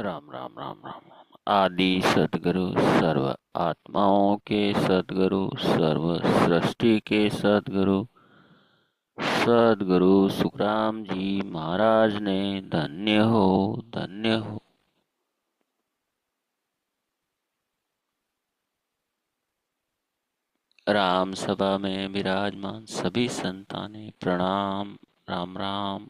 राम राम राम राम राम। आदि सद्गुरु सर्व आत्माओं के सद्गुरु, सर्व सृष्टि के सद्गुरु, सद्गुरु सुखराम जी महाराज ने धन्य हो, धन्य हो। राम सभा में विराजमान सभी संतानें प्रणाम। राम राम।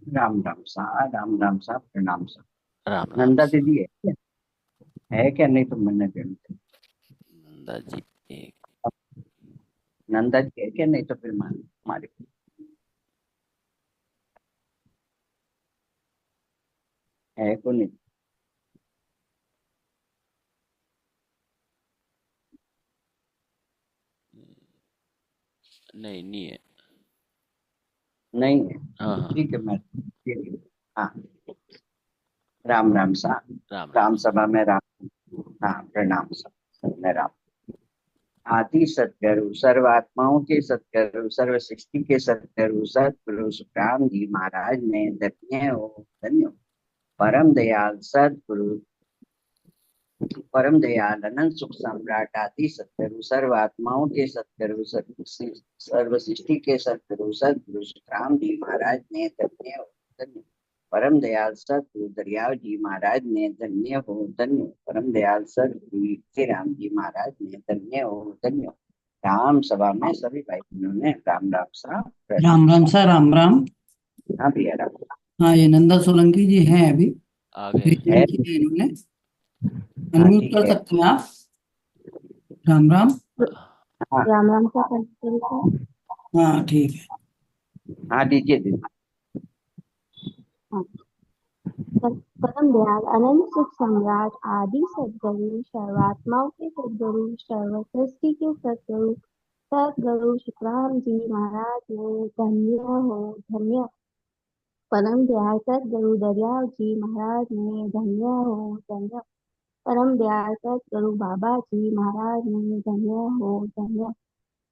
राम राम सा प्रणाम सा। राम राम नंदा सा। दीदी है क्या? है क्या? नहीं तो मैंने गण थे। नंदा जी एक। नंदा जी है क्या? नहीं तो फिर मान हमारे है को नहीं। नहीं नहीं है। नहीं है। हाँ हाँ। ठीक है, मैं ठीक है। हाँ, राम सा। राम राम राम सा। सभा में राम। हाँ, प्रणाम सा। सब में राम। आदि सतगुरु सर्व आत्माओं के सतगुरु, सर्व सृष्टि के सतगुरु, सतगुरु सुखराम जी महाराज ने धन्य हो, धन्य हो। परम दयाल सतगुरु, परम दयाल अनंत सुख सम्राट आदि सतगुरु, सर्व आत्माओं के सतगुरु, सर्व सृष्टि के सतगुरु, सतगुरु राम जी महाराज ने धन्य हो, धन्य। परम दयाल सतगुरु दरियाव जी महाराज ने धन्य हो, धन्य। परम दयाल सतगुरु श्री राम जी महाराज ने धन्य हो, धन्य। राम सभा में सभी भाई बहनों ने राम राम सा प्रणाम राम राम सा। सर, राम राम। हाँ भैया, राम हाँ, ये नंदा सोलंकी जी हैं अभी। आ गए। है। भेजन की है इन्होंने। हाँ अनम्यूट ठीक कर है। सकते हैं आप। राम राम। हाँ राम राम का संकल्प। हाँ ठीक है। हाँ, दीजिए दीजिए। हाँ। परम दयाल अनंत सुख सम्राट आदि सद्गुरु, सर्वात्माओं के सद्गुरु, सर्व सृष्टि के सद्गुरु, सद्गुरु शुक्राम जी महाराज ने धन्य हो, धन्य। परम दयाल सद्गुरु दरियाव जी महाराज ने धन्य हो, धन्य। परम दयाल सद्गुरु बाबा जी महाराज ने धन्य हो, धन्य।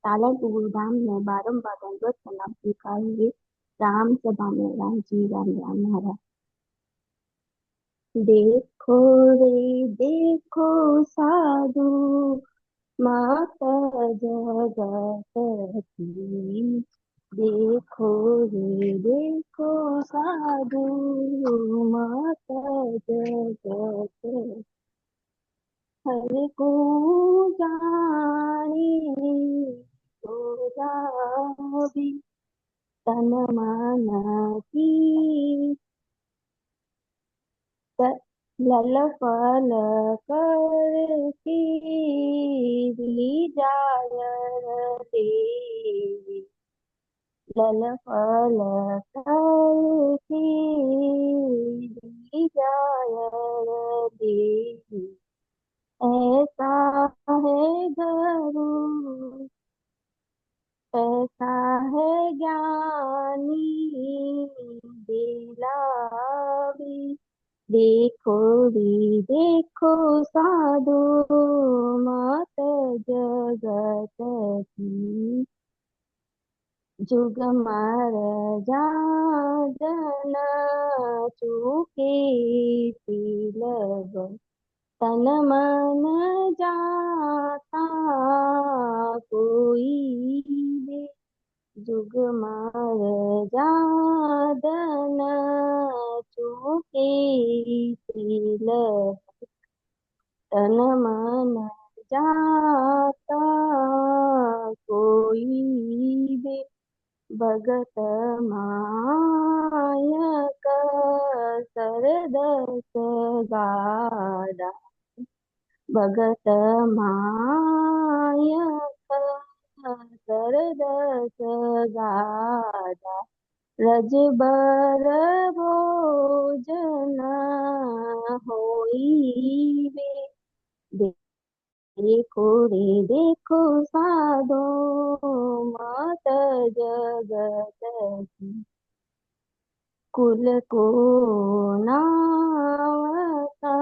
सालनपुर धाम में बारंबार दंडवत प्रणाम स्वीकार हुए। राम सभा में राम जी, राम राम महाराज। देखो रे देखो साधु, माता जगत की। देखो रे देखो साधु, माता जगत की। हर को जाने तो जाबी, तन मन की। लल फल कर ली जाय देवी। लल फल कर ली जाय देवी। ऐसा है गुरु, ऐसा है ज्ञानी, दिला भी। देखो रे देखो साधु, मात जगत की। जुग मार जाजना, चूके तिलक। तन मन जाता कोई बे। जुग मार जादन, चूके तिलक। तन मन जाता कोई बे। भगत मायक सरदस गाड़ा। भगत मायक सरदस गाड़ा। रजबर भोजन होई बे। देखो रे देखो साधो, मात जगत की। कुल को नावता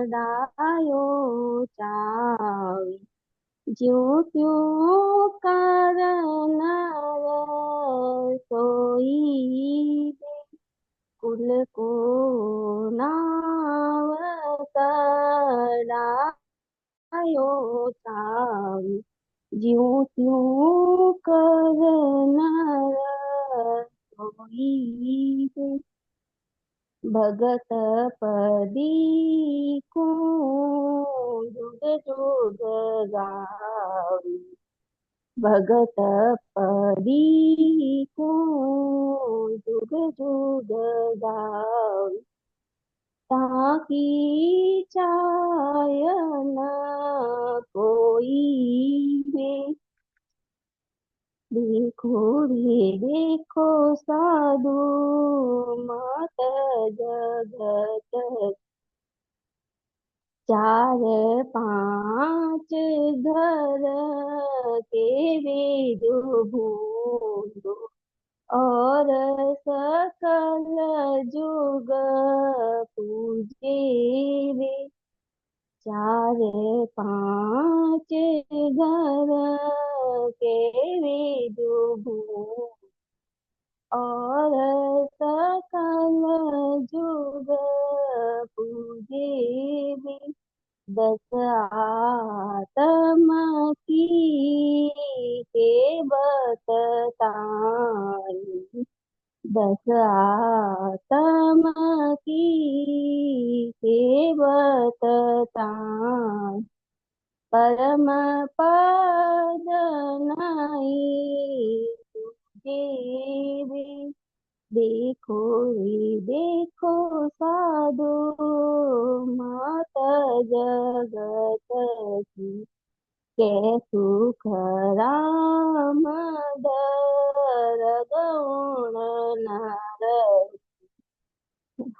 डायो चावी। ज्यों त्यों करन सोई बे। फूल को नाव करायो सावी ज्यों त्यों कर नर सोई है भगत पदी को जुग जुग गावी भगत पदी को जुग जुग गावी ताकी चाय न कोई वे देखो रे देखो साधु मात जगत चार पांच घर के वेद भूलो और सकल जुग पूजे वे चार पांच घर के वेद भूलो और सकल जुग पूजे वे दस आत्म की के बतताई दस आत्म की के बतताई परम पद नहीं तुझे वे देखो रे देखो साधु माता जगत की कै सुख राम दर गौण नर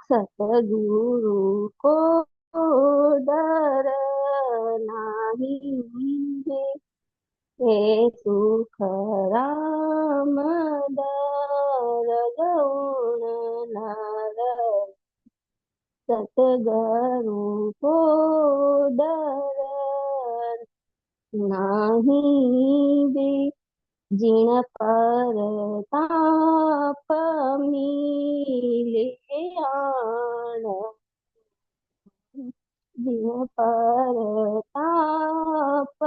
सतगुरु को डर नाही है हे सुख राम दर गौण नर सतगुरु को डर नाही दे जिण पर ताप मिले आन जिण पर ताप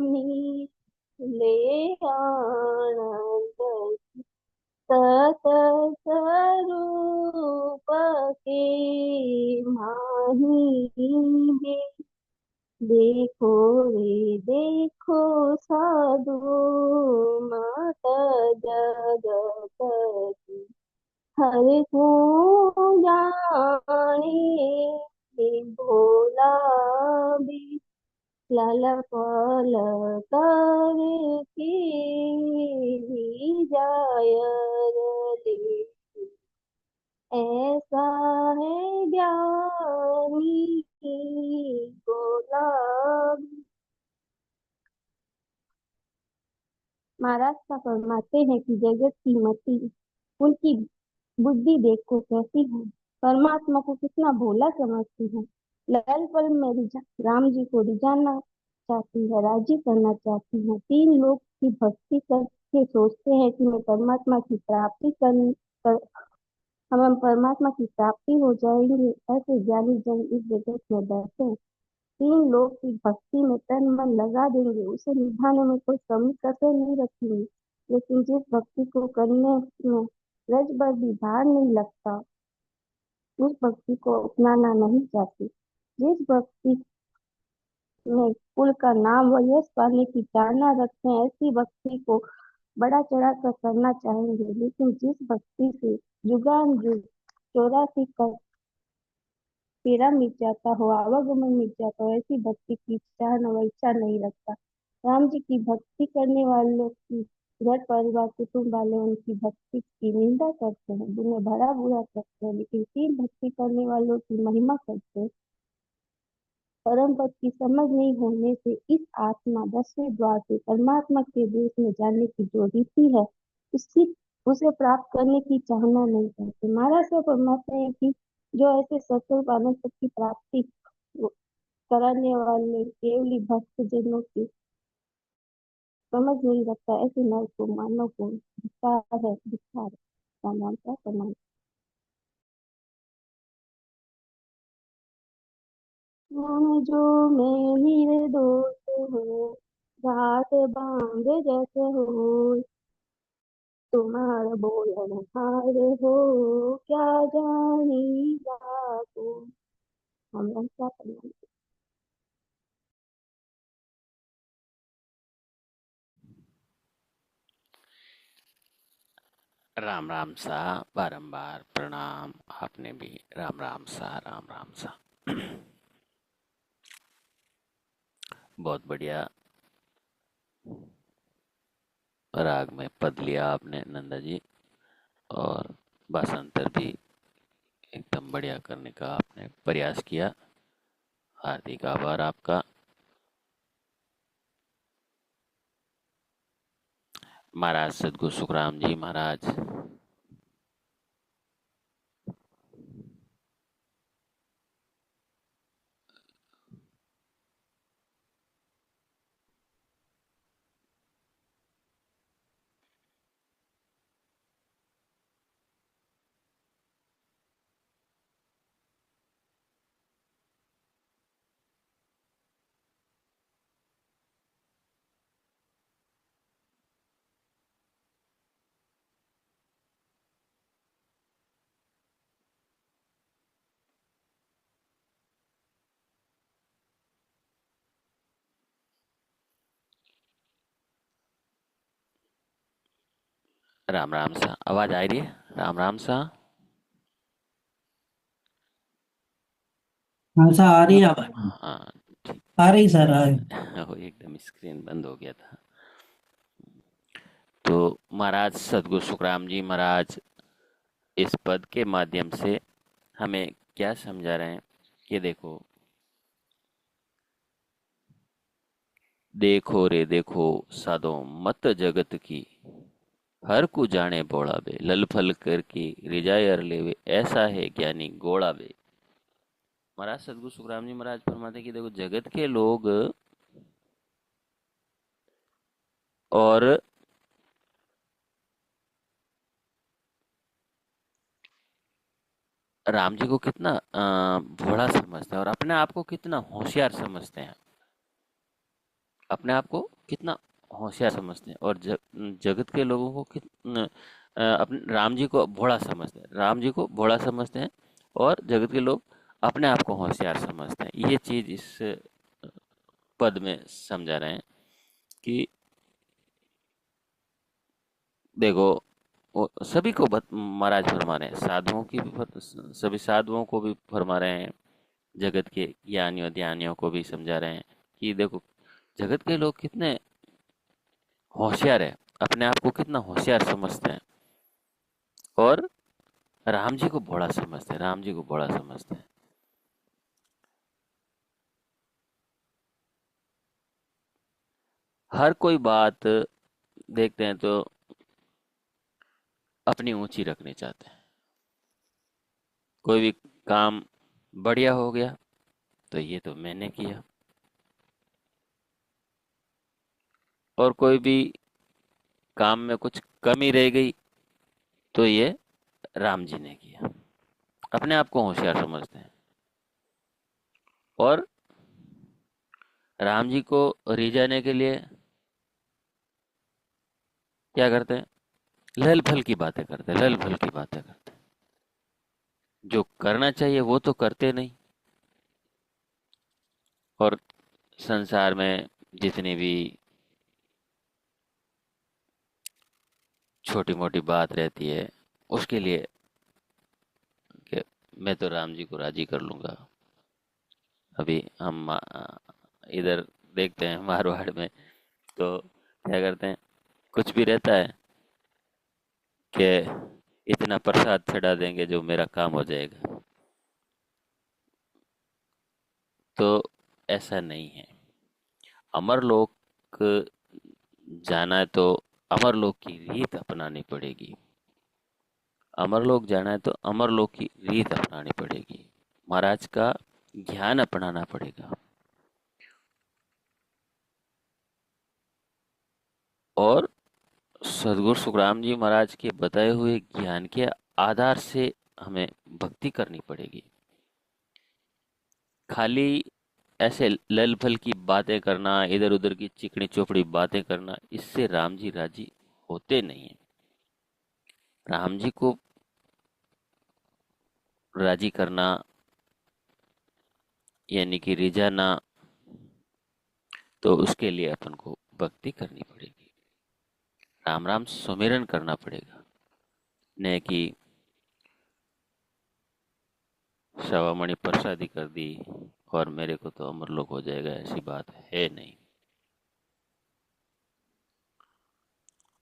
मिले आनंद सत स्वरूप के माही दे देखो रे देखो साधु माता जगत की हर को जाने भोला भी लल पल कर के भी जाय ले ऐसा है ज्ञानी गुलाब महाराज का फरमाते हैं कि जगत की मति उनकी बुद्धि देखो कैसी है परमात्मा को कितना भोला समझती है लल पल में राम जी को रिझाना चाहती है राजी करना चाहती है तीन लोग की भक्ति करके सोचते हैं कि मैं परमात्मा की प्राप्ति कर हमें परमात्मा की प्राप्ति हो जाएंगे ऐसे ज्ञानी जन इस जगत में बैठे हैं। तीन लोग की भक्ति में तन मन लगा देंगे उसे निभाने में कोई कमी कसर नहीं रखेंगे लेकिन जिस भक्ति को करने में रज भर भी भार नहीं लगता उस भक्ति को अपनाना नहीं चाहती जिस भक्ति में कुल का नाम व यश पाने की चाहना रखते हैं ऐसी भक्ति को बड़ा चढ़ा कर करना चाहेंगे लेकिन जिस भक्ति से जुगान जुग 84 का फेरा मिट जाता हो आवागमन मिट जाता हो ऐसी भक्ति की चाह व इच्छा नहीं रखता राम जी की भक्ति करने वालों की घर परिवार कुटुंब वाले उनकी भक्ति की निंदा करते हैं उन्हें भला बुरा करते हैं लेकिन तीन भक्ति करने वालों की महिमा करते हैं परम पद की समझ नहीं होने से इस आत्मा 10वें द्वार से परमात्मा के देश में जाने की जो रीति है उसी उसे प्राप्त करने की चाहना नहीं करते महाराज साहब फरमाते हैं कि जो ऐसे सत्संग आनंद तक की प्राप्ति कराने वाले केवली भक्त जनों की समझ नहीं रखता ऐसे नर को मानव को धिक्कार है धिक्कार राम राम का प्रणाम जो मैं निर्दोष हो, घात बांध जैसे हो, तुम्हारा बोलन हार हो, क्या जानी जाको। हम क्या करना। राम राम सा, बारंबार प्रणाम। आपने भी राम राम सा, राम राम सा। बहुत बढ़िया राग में पद लिया आपने नंदा जी, और भाषांतर भी एकदम बढ़िया करने का आपने प्रयास किया। हार्दिक आभार आपका। महाराज सदगुरु सुखराम जी महाराज। राम राम सा, आवाज आ रही है? राम राम सा। हाँ सर, आ रही है आवाज। हाँ ठीक। आ रही सर, आ रही। वो एकदम स्क्रीन बंद हो गया था। तो महाराज सदगुरु सुखराम जी महाराज इस पद के माध्यम से हमें क्या समझा रहे हैं कि देखो, देखो रे देखो साधो मत जगत की, हर को जाने बोलावे, लल फल कर की रिजायर लेवे, ऐसा है ज्ञानी गोड़ावे। महाराज सदगुरु सुखराम जी महाराज फरमाते कि देखो, जगत के लोग और राम जी को कितना भोला समझते हैं और अपने आप को कितना होशियार समझते हैं। अपने आप को कितना होशियार समझते हैं और जगत के लोगों को कितना अपने राम जी को भोला समझते हैं। राम जी को भोला समझते हैं और जगत के लोग अपने आप को होशियार समझते हैं। ये चीज इस पद में समझा रहे हैं कि देखो, वो सभी को महाराज फरमा रहे हैं, साधुओं की भी सभी साधुओं को भी फरमा रहे हैं, जगत के ज्ञानियों ध्यानियों को भी समझा रहे हैं कि देखो, जगत के लोग कितने होशियार है, अपने आप को कितना होशियार समझते हैं और राम जी को भोला समझते हैं। राम जी को भोला समझते हैं। हर कोई बात देखते हैं तो अपनी ऊंची रखनी चाहते हैं। कोई भी काम बढ़िया हो गया तो ये तो मैंने किया, और कोई भी काम में कुछ कमी रह गई तो ये राम जी ने किया। अपने आप को होशियार समझते हैं और राम जी को रिझाने के लिए क्या करते हैं? लल फल की बातें करते हैं, लल फल की बातें करते हैं। जो करना चाहिए वो तो करते नहीं। और संसार में जितनी भी छोटी मोटी बात रहती है उसके लिए कि मैं तो राम जी को राजी कर लूंगा। अभी हम इधर देखते हैं मारवाड़ में, तो क्या करते हैं, कुछ भी रहता है कि इतना प्रसाद चढ़ा देंगे जो मेरा काम हो जाएगा। तो ऐसा नहीं है। अमरलोक जाना है तो अमरलोक की रीत अपनानी पड़ेगी। अमरलोक जाना है तो अमरलोक की रीत अपनानी पड़ेगी। महाराज का ज्ञान अपनाना पड़ेगा और सदगुरु सुखराम जी महाराज के बताए हुए ज्ञान के आधार से हमें भक्ति करनी पड़ेगी। खाली ऐसे लल फल की बातें करना, इधर उधर की चिकनी चोपड़ी बातें करना, इससे राम जी राजी होते नहीं हैं। राम जी को राजी करना यानी कि रिझाना, तो उसके लिए अपन को भक्ति करनी पड़ेगी, राम राम सुमिरन करना पड़ेगा। न कि सवामणि प्रसादी कर दी और मेरे को तो अमरलोक हो जाएगा, ऐसी बात है नहीं।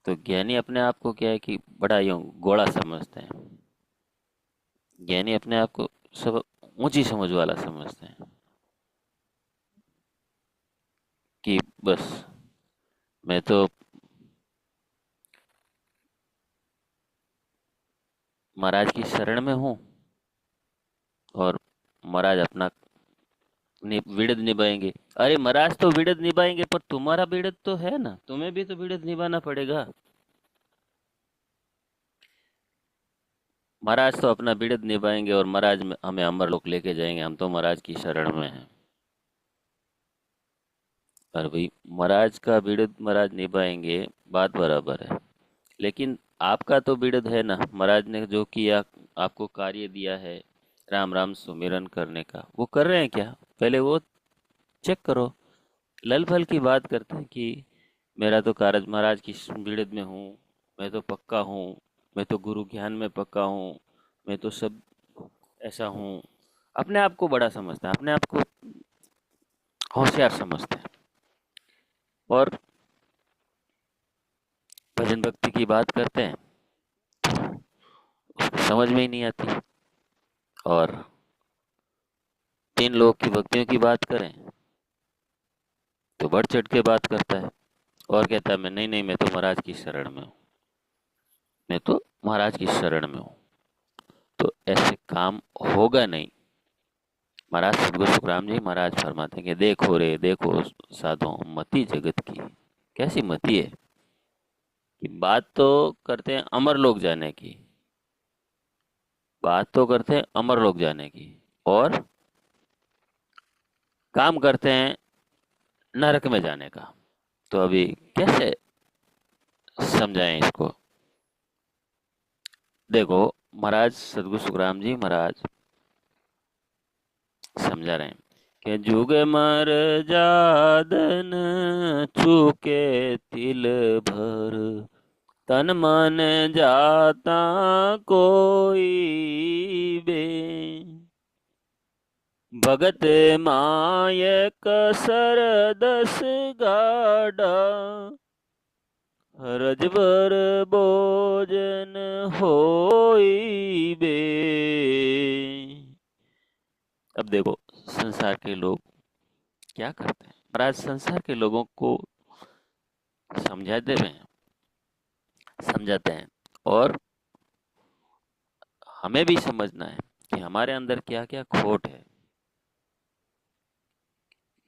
तो ज्ञानी अपने आप को क्या है कि बड़ा यूं गोला समझते हैं। ज्ञानी अपने आप को सब ऊंची समझ वाला समझते हैं कि बस मैं तो महाराज की शरण में हूँ और महाराज अपना विड़द निभाएंगे। अरे महाराज तो विड़द निभाएंगे, पर तुम्हारा विड़द तो है ना, तुम्हें भी तो विड़द निभाना पड़ेगा। महाराज तो अपना विड़द निभाएंगे और महाराज हमें अमरलोक लेके जाएंगे, हम तो महाराज की शरण में हैं। और भाई महाराज का विड़द महाराज निभाएंगे, बात बराबर है, लेकिन आपका तो विड़द है ना, महाराज ने जो किया, आपको कार्य दिया है राम राम सुमिरन करने का, वो कर रहे हैं क्या, पहले वो चेक करो। लल फल की बात करते हैं कि मेरा तो कार्य महाराज की विड़द में हूँ, मैं तो पक्का हूँ, मैं तो गुरु ज्ञान में पक्का हूँ, मैं तो सब ऐसा हूँ। अपने आप को बड़ा समझते हैं, अपने आप को होशियार समझते हैं, और भजन भक्ति की बात करते हैं उसको समझ में ही नहीं आती। और 3 लोग की भक्तियों की बात करें तो बढ़ चढ़ के बात करता है और कहता है मैं नहीं नहीं, मैं तो महाराज की शरण में हूँ, मैं तो महाराज की शरण में हूँ। तो ऐसे काम होगा नहीं। महाराज सदगुरु सुखराम जी महाराज फरमाते हैं कि देखो रे देखो साधो मति जगत की, कैसी मति है कि बात तो करते हैं अमरलोक जाने की, बात तो करते हैं अमरलोक जाने की, और काम करते हैं नरक में जाने का। तो अभी कैसे समझाएं इसको। देखो महाराज सदगुरु सुखराम जी महाराज समझा रहे हैं कि जुग मर जादन चूके तिल भर, तन मन जाता कोई बे, भगत माय कसर दस गाड़ा, रजबर भोजन होई बे। अब देखो संसार के लोग क्या करते हैं, महाराज संसार के लोगों को समझाते हैं और हमें भी समझना है कि हमारे अंदर क्या क्या खोट है।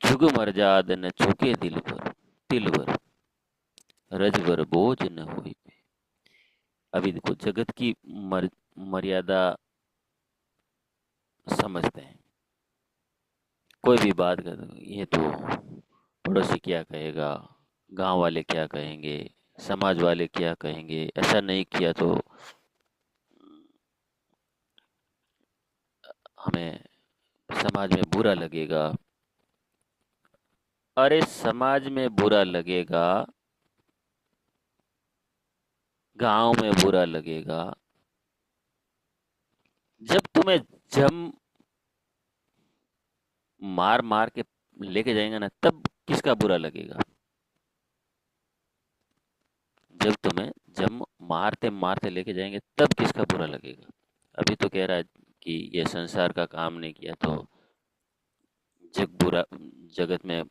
जुग मर्याद न चुके दिल पर तिल भर, रजबर बोझ न होई पे। अभी देखो जगत की मर्यादा समझते हैं, कोई भी बात कर, ये तो पड़ोसी क्या कहेगा, गांव वाले क्या कहेंगे, समाज वाले क्या कहेंगे, ऐसा नहीं किया तो हमें समाज में बुरा लगेगा। अरे समाज में बुरा लगेगा, गांव में बुरा लगेगा, जब तुम्हें जम मार मार के लेके जाएंगे ना, तब किसका बुरा लगेगा। जब तुम्हें जम मारते मारते लेके जाएंगे तब किसका बुरा लगेगा। अभी तो कह रहा है कि ये संसार का काम नहीं किया तो जगत में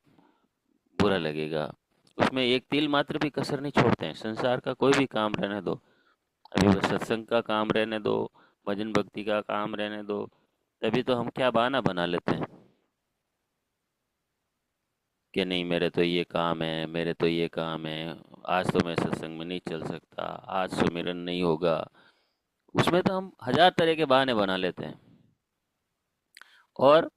बुरा लगेगा। उसमें एक तिल मात्र भी कसर नहीं छोड़ते हैं। संसार का कोई भी काम रहने दो, अभी बस सत्संग का काम रहने दो, भजन भक्ति का काम रहने दो, तभी तो हम क्या बहाना बना लेते हैं कि नहीं मेरे तो ये काम है, मेरे तो ये काम है, आज तो मैं सत्संग में नहीं चल सकता, आज सुमिरन नहीं होगा। उसमें तो हम हजार तरह के बहाने बना लेते हैं। और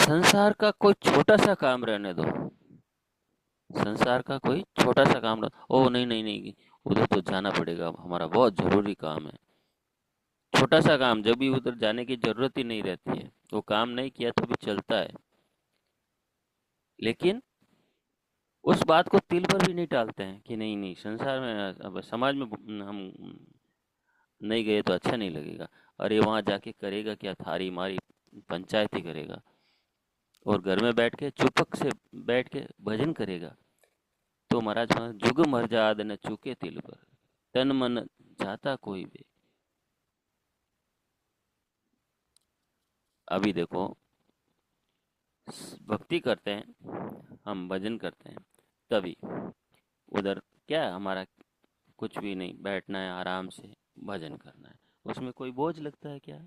संसार का कोई छोटा सा काम रहने दो, संसार का कोई छोटा सा काम ओ नहीं नहीं नहीं, उधर तो जाना पड़ेगा, हमारा बहुत जरूरी काम है। छोटा सा काम, जब भी उधर जाने की जरूरत ही नहीं रहती है, वो काम नहीं किया तो भी चलता है, लेकिन उस बात को तिल पर भी नहीं टालते हैं कि नहीं नहीं संसार में, अब समाज में हम नहीं गए तो अच्छा नहीं लगेगा। अरे वहां जाके करेगा क्या, थारी मारी पंचायत ही करेगा, और घर में बैठ के चुपक से बैठ के भजन करेगा। तो महाराज वहाँ जुग मर्जाद न चूके तिल पर, तन मन जाता कोई बे। अभी देखो, भक्ति करते हैं हम, भजन करते हैं, तभी उधर क्या है, हमारा कुछ भी नहीं, बैठना है आराम से भजन करना है। उसमें कोई बोझ लगता है क्या?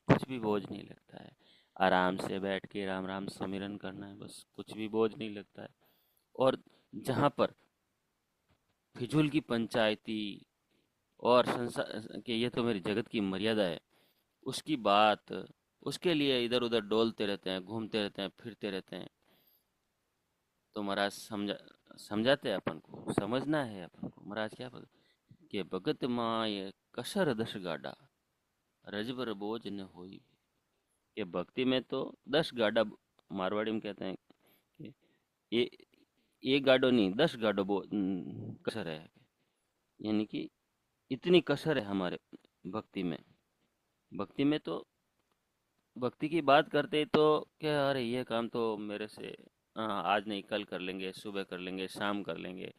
कुछ भी बोझ नहीं लगता है। आराम से बैठ के राम राम सुमिरन करना है, बस, कुछ भी बोझ नहीं लगता है। और जहाँ पर फिजूल की पंचायती और संसार के, ये तो मेरी जगत की मर्यादा है, उसकी बात, उसके लिए इधर उधर डोलते रहते हैं, घूमते रहते हैं, फिरते रहते हैं। तो महाराज समझाते हैं अपन को, समझना है अपन को। महाराज क्या बोल कि भगत माय कसर दस गाडा, रजबर बोझ न होई। कि भक्ति में तो 10 गाडा, मारवाड़ी में कहते हैं कि ये एक गाडो नहीं, 10 गाडो कसर है। यानी कि इतनी कसर है हमारे भक्ति में। भक्ति में तो, भक्ति की बात करते ही तो क्या, अरे ये काम तो मेरे से आज नहीं, कल कर लेंगे, सुबह कर लेंगे, शाम कर लेंगे,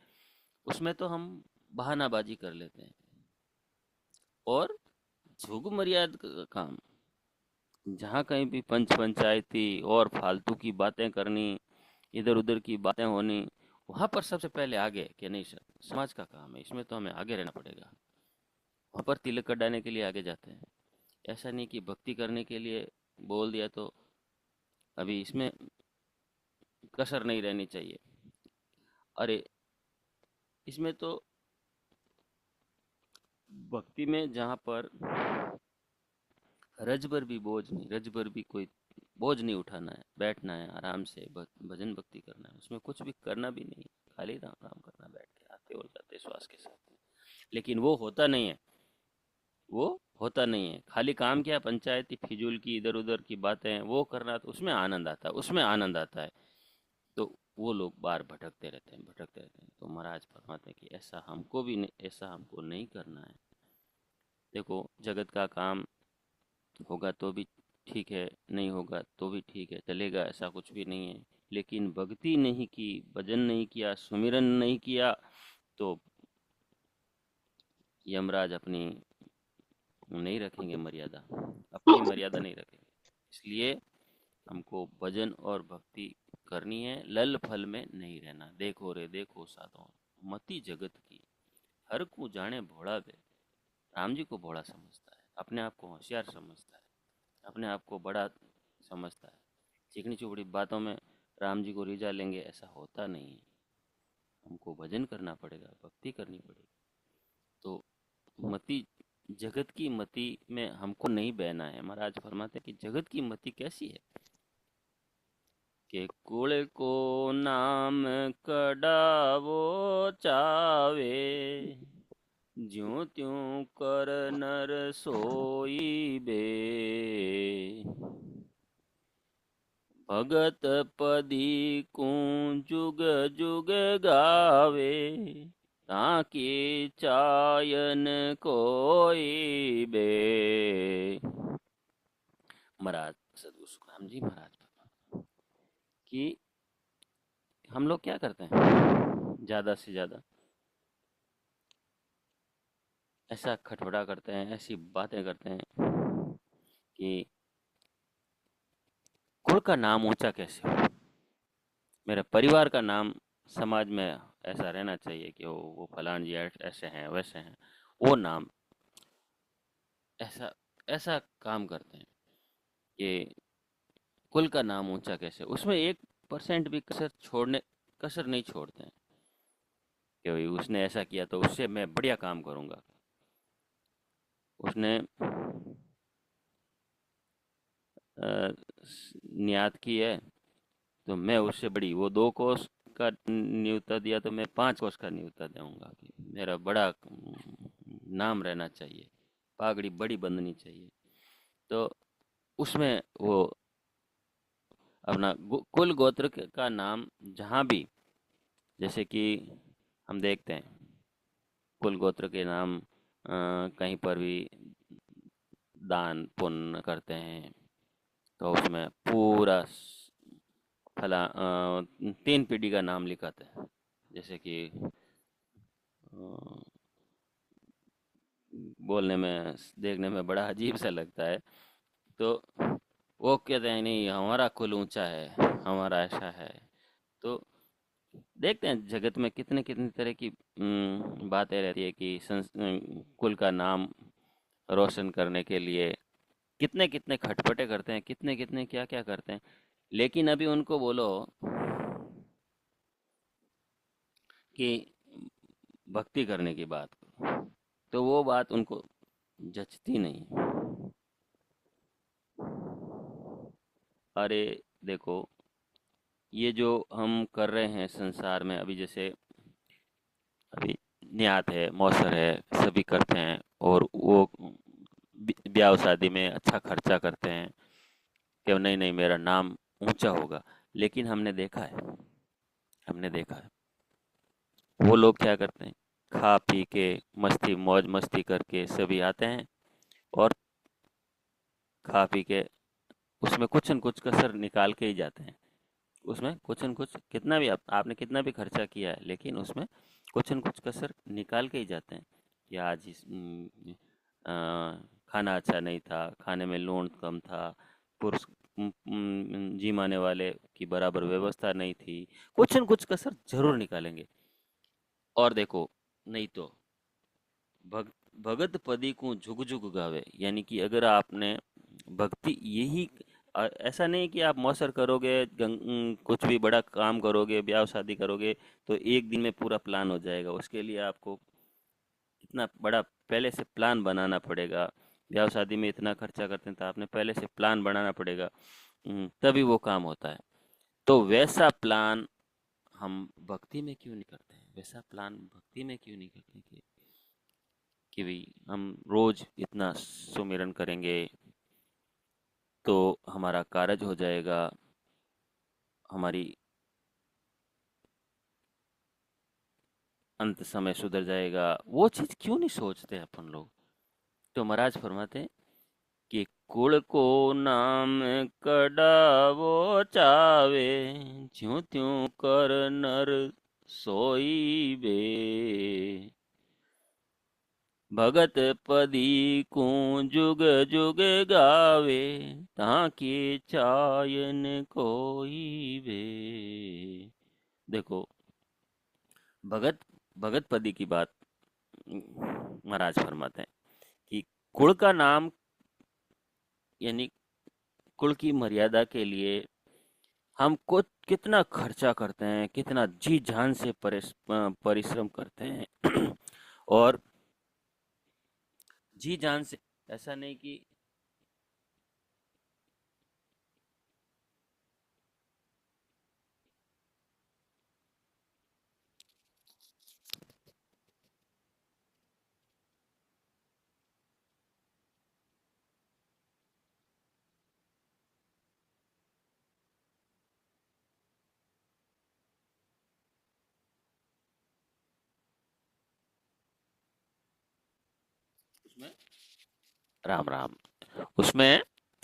उसमें तो हम बहानाबाजी कर लेते हैं। और झुग मर्याद का काम, जहाँ कहीं भी पंच पंचायती और फालतू की बातें करनी, इधर उधर की बातें होनी, वहाँ पर सबसे पहले आगे कि नहीं सर, समाज का काम है, इसमें तो हमें आगे रहना पड़ेगा, वहाँ पर तिलक कटाने के लिए आगे जाते हैं। ऐसा नहीं कि भक्ति करने के लिए बोल दिया तो अभी इसमें कसर नहीं रहनी चाहिए। अरे इसमें तो भक्ति में जहाँ पर रजबर भी बोझ नहीं, रजबर भी कोई बोझ नहीं उठाना है, बैठना है आराम से, भजन भक्ति करना है, उसमें कुछ भी करना भी नहीं, खाली राम राम करना, बैठ के आते और जाते श्वास के साथ। लेकिन वो होता नहीं है, वो होता नहीं है। खाली काम क्या, पंचायती फिजूल की इधर उधर की बातें वो करना, तो उसमें आनंद आता है, उसमें आनंद आता है। तो वो लोग बार भटकते रहते हैं, भटकते रहते हैं। तो महाराज फरमाते हैं कि ऐसा हमको भी नहीं, ऐसा हमको नहीं करना है। देखो, जगत का काम होगा तो भी ठीक है, नहीं होगा तो भी ठीक है, चलेगा, ऐसा कुछ भी नहीं है। लेकिन भक्ति नहीं की, भजन नहीं किया, सुमिरन नहीं किया, तो यमराज अपनी नहीं रखेंगे मर्यादा, अपनी मर्यादा नहीं रखेंगे। इसलिए हमको भजन और भक्ति करनी है, लल फल में नहीं रहना। देखो रे देखो साधो मति जगत की, हर को जाने भोला बे। राम जी को भोला समझता है, अपने आप को होशियार समझता है, अपने आप को बड़ा समझता है। चिकनी चुपड़ी बातों में राम जी को रिझा लेंगे, ऐसा होता नहीं है। हमको भजन करना पड़ेगा, भक्ति करनी पड़ेगी। तो मति, जगत की मति में हमको नहीं बहना है। महाराज फरमाते कि जगत की मति कैसी है कि कुल को नाम कडावो चावे, ज्यों त्यों कर नर सोई बे। भगत पदी को जुग जुग गावे, ताकि चायन कोई बे। महाराज सदगुरु सुखराम जी महाराज कि हम लोग क्या करते हैं, ज़्यादा से ज़्यादा ऐसा खटपटा करते हैं, ऐसी बातें करते हैं कि कुल का नाम ऊंचा कैसे हो, मेरे परिवार का नाम समाज में ऐसा रहना चाहिए कि वो फलान जी ऐसे हैं, वैसे हैं, वो नाम, ऐसा ऐसा काम करते हैं कि कुल का नाम ऊंचा कैसे। उसमें 1% भी कसर नहीं छोड़ते हैं कि भाई उसने ऐसा किया तो उससे मैं बढ़िया काम करूँगा, उसने नियत की है तो मैं उससे बड़ी, वो 2 कोस का न्योता दिया तो मैं 5 कोस का न्योता दूंगा कि मेरा बड़ा नाम रहना चाहिए, पगड़ी बड़ी बंधनी चाहिए। तो उसमें वो अपना कुल गोत्र का नाम जहाँ भी, जैसे कि हम देखते हैं कुल गोत्र के नाम कहीं पर भी दान पुण्य करते हैं तो उसमें पूरा फला 3 पीढ़ी का नाम लिखाते हैं। जैसे कि बोलने में देखने में बड़ा अजीब सा लगता है। तो वो कहते हैं नहीं हमारा कुल ऊंचा है, हमारा ऐसा है। तो देखते हैं जगत में कितने कितने तरह की बातें रहती है कि कुल का नाम रोशन करने के लिए कितने कितने खटपटे करते हैं, कितने कितने क्या क्या करते हैं। लेकिन अभी उनको बोलो कि भक्ति करने की बात करो तो वो बात उनको जचती नहीं। अरे देखो, ये जो हम कर रहे हैं संसार में, अभी जैसे अभी नियत है, मौसर है, सभी करते हैं और वो ब्याह शादी में अच्छा खर्चा करते हैं कि नहीं नहीं मेरा नाम ऊंचा होगा। लेकिन हमने देखा है वो लोग क्या करते हैं, खा पी के मस्ती मौज मस्ती करके सभी आते हैं और खा पी के उसमें कुछ न कुछ कसर निकाल के ही जाते हैं। उसमें कुछ न कुछ कितना भी आपने कितना भी खर्चा किया है लेकिन उसमें कुछ न कुछ कसर निकाल के ही जाते हैं। या आज खाना अच्छा नहीं था, खाने में लूण कम था, पुरुष जिमाने वाले की बराबर व्यवस्था नहीं थी, कुछ न कुछ कसर जरूर निकालेंगे। और देखो, नहीं तो भग, भगत पदी को झुक झुक गावे, यानी कि अगर आपने भक्ति यही ऐसा नहीं कि आप मौसर करोगे, कुछ भी बड़ा काम करोगे, ब्याह शादी करोगे तो एक दिन में पूरा प्लान हो जाएगा। उसके लिए आपको इतना बड़ा पहले से प्लान बनाना पड़ेगा। ब्याह शादी में इतना खर्चा करते हैं तो आपने पहले से प्लान बनाना पड़ेगा, तभी वो काम होता है। तो वैसा प्लान हम भक्ति में क्यों नहीं करते हैं? वैसा प्लान भक्ति में क्यों नहीं करते कि भाई हम रोज इतना सुमिरन करेंगे तो हमारा कारज हो जाएगा, हमारी अंत समय सुधर जाएगा। वो चीज क्यों नहीं सोचते अपन लोग? तो महाराज फरमाते हैं कि कुल को नाम कडावो चावे, ज्यों त्यों कर नर सोई बे, भगत पदी को जुग जुग गावे, ताकि चायन कोई वे। देखो, भगत भगत पदी की बात महाराज फरमाते हैं कि कुल का नाम, यानी कुल की मर्यादा के लिए हम को कितना खर्चा करते हैं, कितना जी जान से परिश्रम करते हैं और जी जान से, ऐसा नहीं कि उसमें राम राम, उसमें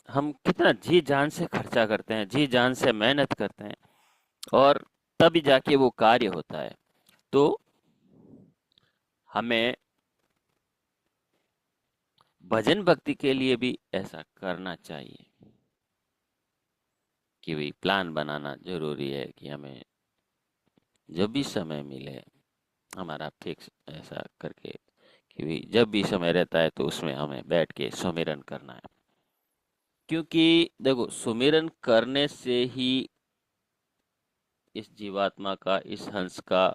हम कितना जी जान से खर्चा करते हैं, जी जान से मेहनत करते हैं और तभी जाके वो कार्य होता है। तो हमें भजन भक्ति के लिए भी ऐसा करना चाहिए कि भाई प्लान बनाना जरूरी है कि हमें जब भी समय मिले हमारा फिक्स ऐसा करके कि भाई जब भी समय रहता है तो उसमें हमें बैठ के सुमिरन करना है। क्योंकि देखो, सुमिरन करने से ही इस जीवात्मा का, इस हंस का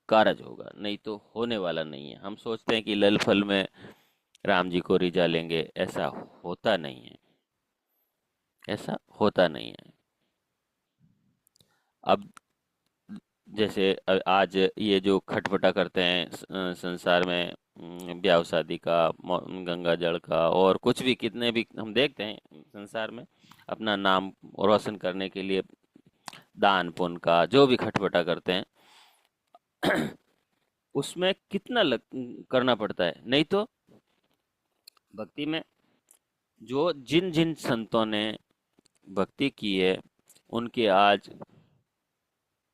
कारज होगा, नहीं तो होने वाला नहीं है। हम सोचते हैं कि लल फल में राम जी को रिझा लेंगे, ऐसा होता नहीं है। ऐसा होता नहीं है। अब जैसे आज ये जो खटपटा करते हैं संसार में, ब्याह शादी का, गंगा जल का, और कुछ भी कितने भी हम देखते हैं संसार में, अपना नाम रोशन करने के लिए दान पुण्य का जो भी खटपटा करते हैं, उसमें कितना करना पड़ता है। नहीं तो भक्ति में जो जिन जिन संतों ने भक्ति की है, उनके आज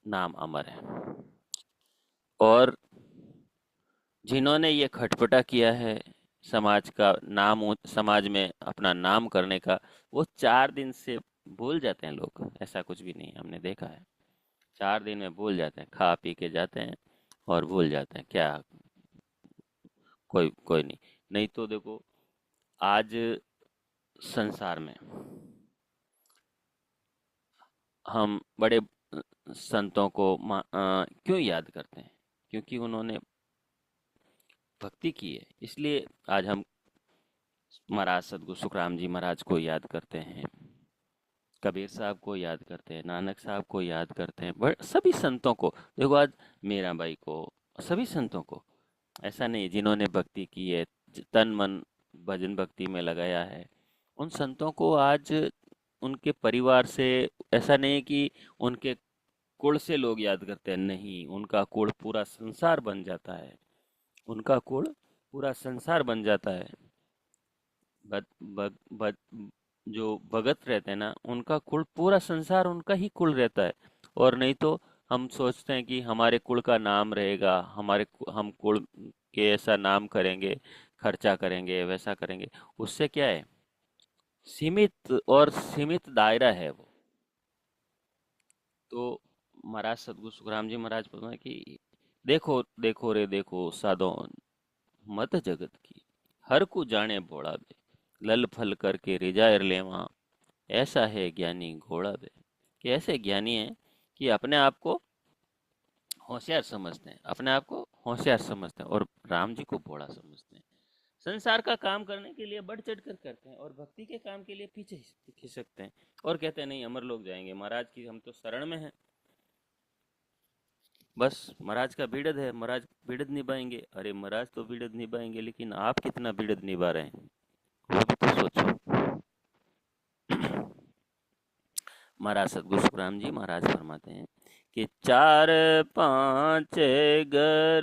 नाम अमर है। और जिन्होंने ये खटपटा किया है समाज का नाम समाज में अपना नाम करने का, वो 4 दिन से भूल जाते हैं लोग। ऐसा कुछ भी नहीं, हमने देखा है। 4 दिन में भूल जाते हैं, खा पी के जाते हैं और भूल जाते हैं क्या। कोई कोई नहीं। नहीं तो देखो, आज संसार में हम बड़े संतों को क्यों याद करते हैं? क्योंकि उन्होंने भक्ति की है, इसलिए आज हम महाराज सदगुरु सुखराम जी महाराज को याद करते हैं, कबीर साहब को याद करते हैं, नानक साहब को याद करते हैं, सभी संतों को देखो, आज मीराबाई को, सभी संतों को। ऐसा नहीं, जिन्होंने भक्ति की है, तन मन भजन भक्ति में लगाया है, उन संतों को आज उनके परिवार से, ऐसा नहीं कि उनके कुल से लोग याद करते हैं, नहीं, उनका कुल पूरा संसार बन जाता है। उनका कुल पूरा संसार बन जाता है। बद, बद, बद, जो भगत रहते हैं ना, उनका कुल पूरा संसार उनका ही कुल रहता है। और नहीं तो हम सोचते हैं कि हमारे कुल का नाम रहेगा, हम कुल के ऐसा नाम करेंगे, खर्चा करेंगे, वैसा करेंगे। उससे क्या है, सीमित और सीमित दायरा है वो। तो महाराज सदगुरु सुखराम जी महाराज बोलते हैं कि देखो देखो रे देखो साधो मत जगत की, हर को जाने भोला बे, लल फल करके रिजायर लेवा, ऐसा है ज्ञानी घोड़ा बे। कि ऐसे ज्ञानी हैं कि अपने आप को होशियार समझते हैं, अपने आप को होशियार समझते हैं और राम जी को भोला समझते हैं। संसार का काम करने के लिए बढ़ चढ़ कर करते हैं और भक्ति के काम के लिए पीछे खिसकते हैं और कहते हैं नहीं, अमर लोग जाएंगे, महाराज की हम तो शरण में हैं, बस महाराज का बीड़द है, महाराज बीड़द निभाएंगे। अरे महाराज तो बीड़द निभाएंगे, लेकिन आप कितना बीड़द निभा रहे हैं, वो भी तो सोचो। महाराज सदगुरु सुखराम जी महाराज फरमाते हैं कि 4-5 घर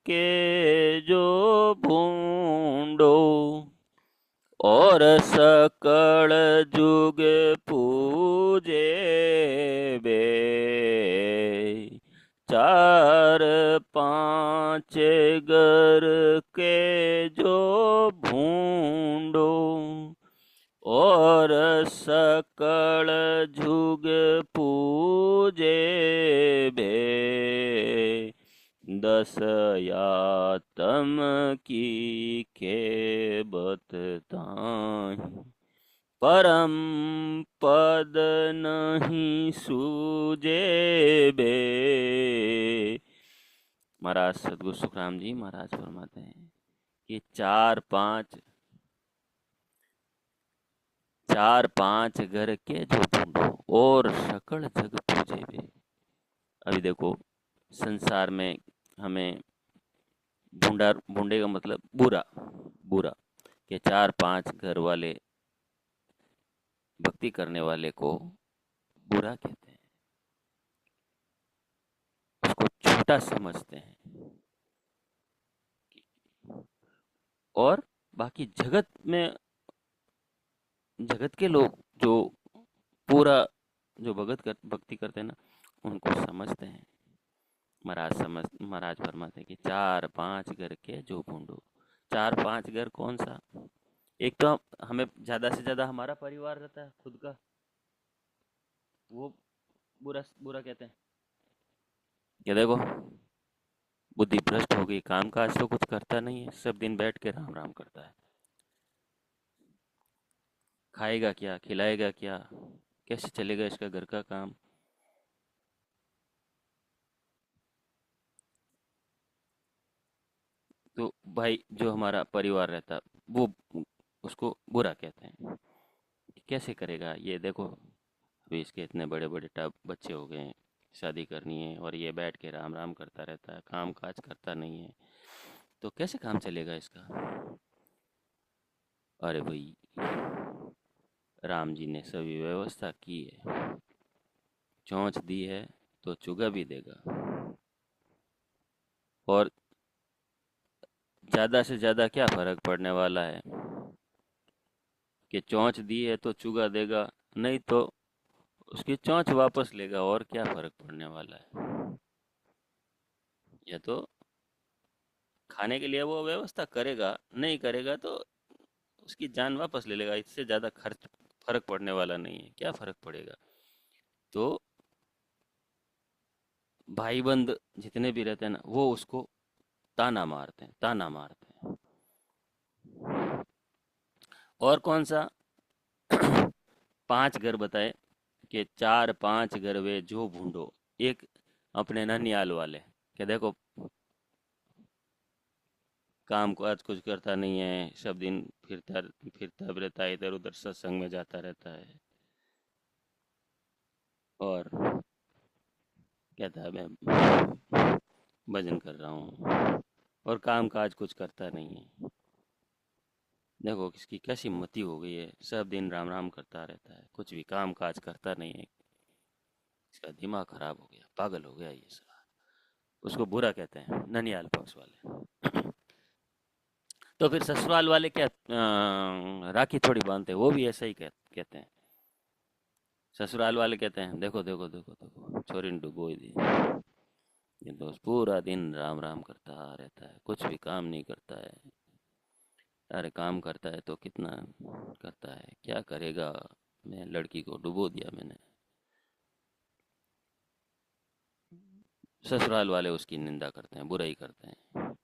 के जो भूंडो, और सकल जुग पूजे बे, 4-5 घर के जो भूंडो, और सकल जुग पूजे बे, 10 यातम की के बतताहि, परम पद नहीं सूझे बे। महाराज सदगुरु सुखराम जी महाराज फरमाते हैं कि 4-5 घर के जो ढूंढो और सकल जग पूजे बे। अभी देखो, संसार में हमें भूंडे का मतलब बुरा, बुरा, कि 4-5 घर वाले भक्ति करने वाले को बुरा कहते हैं, उसको छोटा समझते हैं। और बाकी जगत के लोग जो पूरा जो भक्ति करते हैं ना, उनको समझते हैं। महाराज फरमाते हैं कि 4-5 घर के जो ढूंढो। 4-5 घर कौन सा? एक तो हमें ज्यादा से ज्यादा हमारा परिवार रहता है खुद का, वो बुरा बुरा कहते हैं कि देखो बुद्धि भ्रष्ट हो गई, काम काज तो कुछ करता नहीं है, सब दिन बैठ के राम राम करता है, खाएगा क्या, खिलाएगा क्या, कैसे चलेगा इसका घर का काम। तो भाई जो हमारा परिवार रहता, वो उसको बुरा कहते हैं। कैसे करेगा? ये देखो, अभी इसके इतने बड़े बड़े टब बच्चे हो गए हैं, शादी करनी है, और ये बैठ के राम राम करता रहता है, काम काज करता नहीं है, तो कैसे काम चलेगा इसका? अरे भाई, राम जी ने सभी व्यवस्था की है, चोंच दी है तो चुगा भी देगा। और ज़्यादा से ज़्यादा क्या फर्क पड़ने वाला है कि चोंच दी है तो चुगा देगा, नहीं तो उसकी चोंच वापस लेगा, और क्या फर्क पड़ने वाला है? या तो खाने के लिए वो व्यवस्था करेगा, नहीं करेगा तो उसकी जान वापस ले लेगा, इससे ज़्यादा खर्च फर्क पड़ने वाला नहीं है, क्या फर्क पड़ेगा? तो भाई बंद जितने भी रहते हैं ना, वो उसको ताना मारते हैं, ताना मारते हैं। और कौन सा 5 घर बताए कि 4-5 घर वे जो भूंडो। एक अपने ननियाल वाले, कि देखो काम को आज कुछ करता नहीं है, सब दिन फिरता फिरता रहता है, इधर उधर सत्संग में जाता रहता है, और कहता है मैं भजन कर रहा हूँ, और काम काज कुछ करता नहीं है। देखो किसकी कैसी मति हो गई है, सब दिन राम राम करता रहता है, कुछ भी काम काज करता नहीं है। इसका दिमाग खराब हो गया, पागल हो गया ये साला। उसको बुरा कहते हैं ननियाल पक्ष वाले। तो फिर ससुराल वाले क्या राखी थोड़ी बांधते, वो भी ऐसा ही कहते हैं। ससुराल वाले कहते हैं देखो देखो देखो देखो छोरी ने डुबो दी, ये दोस्त पूरा दिन राम राम करता रहता है, कुछ भी काम नहीं करता है। अरे काम करता है तो कितना करता है, क्या करेगा? मैं लड़की को डुबो दिया मैंने। ससुराल वाले उसकी निंदा करते हैं, बुराई करते हैं,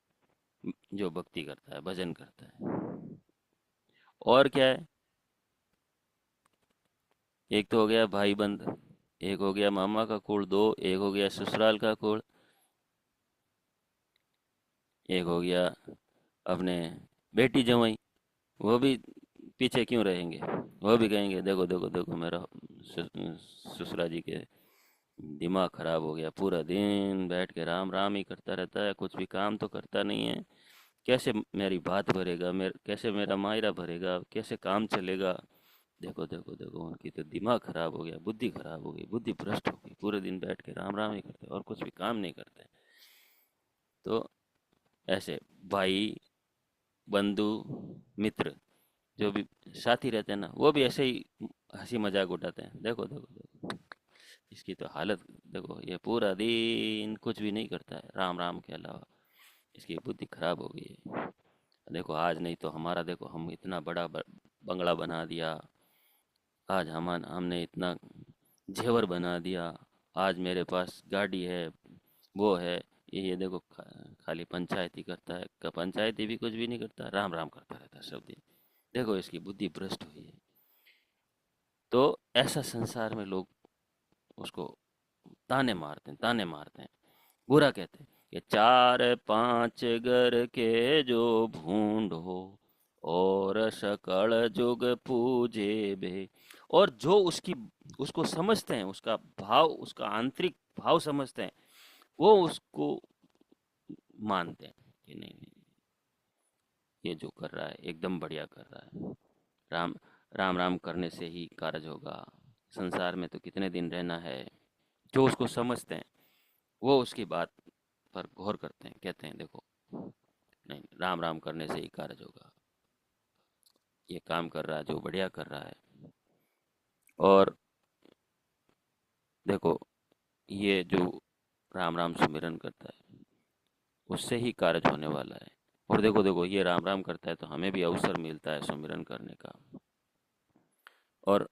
जो भक्ति करता है, भजन करता है। और क्या है, एक तो हो गया भाई बंद, एक हो गया मामा का कुल, दो एक हो गया ससुराल का कुल, एक हो गया अपने बेटी जमाई। वो भी पीछे क्यों रहेंगे? वो भी कहेंगे देखो देखो देखो मेरा ससुरा जी के दिमाग खराब हो गया, पूरा दिन बैठ के राम राम ही करता रहता है, कुछ भी काम तो करता नहीं है। कैसे मेरी बात भरेगा, कैसे मेरा मायरा भरेगा, कैसे काम चलेगा? देखो देखो देखो, उनकी तो दिमाग खराब हो गया, बुद्धि खराब हो गई, बुद्धि भ्रष्ट हो गई, पूरे दिन बैठ के राम राम ही करते और कुछ भी काम नहीं करते। तो ऐसे भाई, बंधु, मित्र, जो भी साथी रहते हैं ना, वो भी ऐसे ही हंसी मजाक उठाते हैं। देखो देखो देखो, इसकी तो हालत देखो, ये पूरा दिन कुछ भी नहीं करता है राम राम के अलावा, इसकी बुद्धि खराब हो गई है। देखो आज नहीं तो हमारा, देखो हम इतना बड़ा बंगला बना दिया, आज हमने इतना जेवर बना दिया, आज मेरे पास गाड़ी है, वो है, ये देखो खाली पंचायती करता है, पंचायती भी कुछ भी नहीं करता, राम राम करता रहता है सब दिन। देखो इसकी बुद्धि भ्रष्ट हुई है। तो ऐसा संसार में लोग उसको ताने मारते हैं, बुरा कहते हैं कि 4-5 घर के जो भूंड हो, और सकल जुग पूजे बे। और जो उसको समझते हैं, उसका भाव, उसका आंतरिक भाव समझते हैं, वो उसको मानते हैं कि नहीं नहीं, ये जो कर रहा है एकदम बढ़िया कर रहा है, राम राम राम करने से ही कार्य होगा, संसार में तो कितने दिन रहना है। जो उसको समझते हैं वो उसकी बात पर गौर करते हैं, कहते हैं देखो नहीं, राम राम करने से ही कार्य होगा, ये काम कर रहा है जो बढ़िया कर रहा है, और देखो ये जो राम राम सुमिरन करता है उससे ही कार्य होने वाला है। और देखो देखो ये राम राम करता है तो हमें भी अवसर मिलता है सुमिरन करने का, और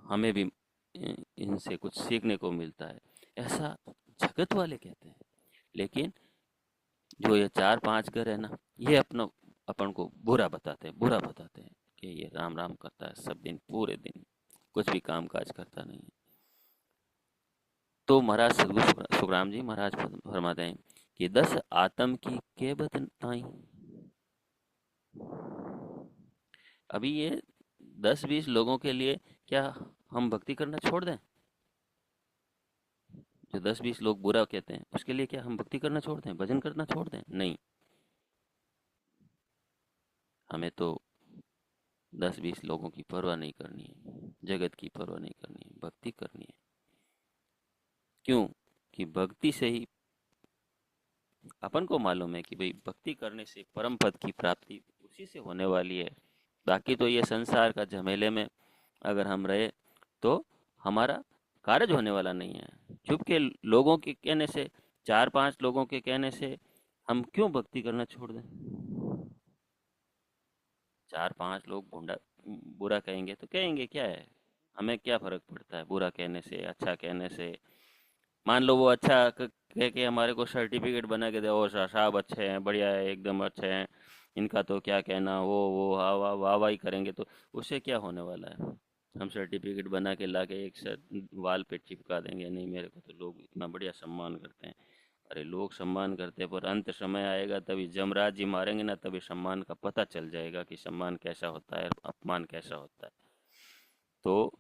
हमें भी इनसे कुछ सीखने को मिलता है, ऐसा जगत वाले कहते हैं। लेकिन जो ये 4-5 घर है ना, ये अपन को बुरा बताते हैं, बुरा बताते हैं कि ये राम राम करता है सब दिन, पूरे दिन कुछ भी काम काज करता नहीं है। तो महाराज सदगुरु सुखराम जी महाराज फरमाते हैं कि 10 आत्म की के बताई। अभी ये 10-20 लोगों के लिए क्या हम भक्ति करना छोड़ दें? जो 10-20 लोग बुरा कहते हैं उसके लिए क्या हम भक्ति करना छोड़ दें, भजन करना छोड़ दें? नहीं, हमें तो 10-20 लोगों की परवाह नहीं करनी है, जगत की परवाह नहीं करनी है, भक्ति करनी है। क्यों? कि भक्ति से ही अपन को मालूम है कि भाई भक्ति करने से परम पद की प्राप्ति उसी से होने वाली है। बाकी तो ये संसार का झमेले में अगर हम रहे तो हमारा कार्य होने वाला नहीं है। चुप के लोगों के कहने से, 4-5 लोगों के कहने से हम क्यों भक्ति करना छोड़ दें? 4-5 लोग बुरा कहेंगे तो कहेंगे, क्या है, हमें क्या फर्क पड़ता है बुरा कहने से, अच्छा कहने से। मान लो वो अच्छा कह के हमारे को सर्टिफिकेट बना के दे, ओ साहब अच्छे हैं, बढ़िया है, एकदम अच्छे हैं, इनका तो क्या कहना, वो वाह वाह करेंगे तो उससे क्या होने वाला है? हम सर्टिफिकेट बना के ला के एक वाल पे चिपका देंगे, नहीं मेरे को तो लोग इतना बढ़िया सम्मान करते हैं। अरे लोग सम्मान करते हैं, पर अंत समय आएगा तभी जमराज जी मारेंगे ना, तभी सम्मान का पता चल जाएगा कि सम्मान कैसा होता है, अपमान कैसा होता है। तो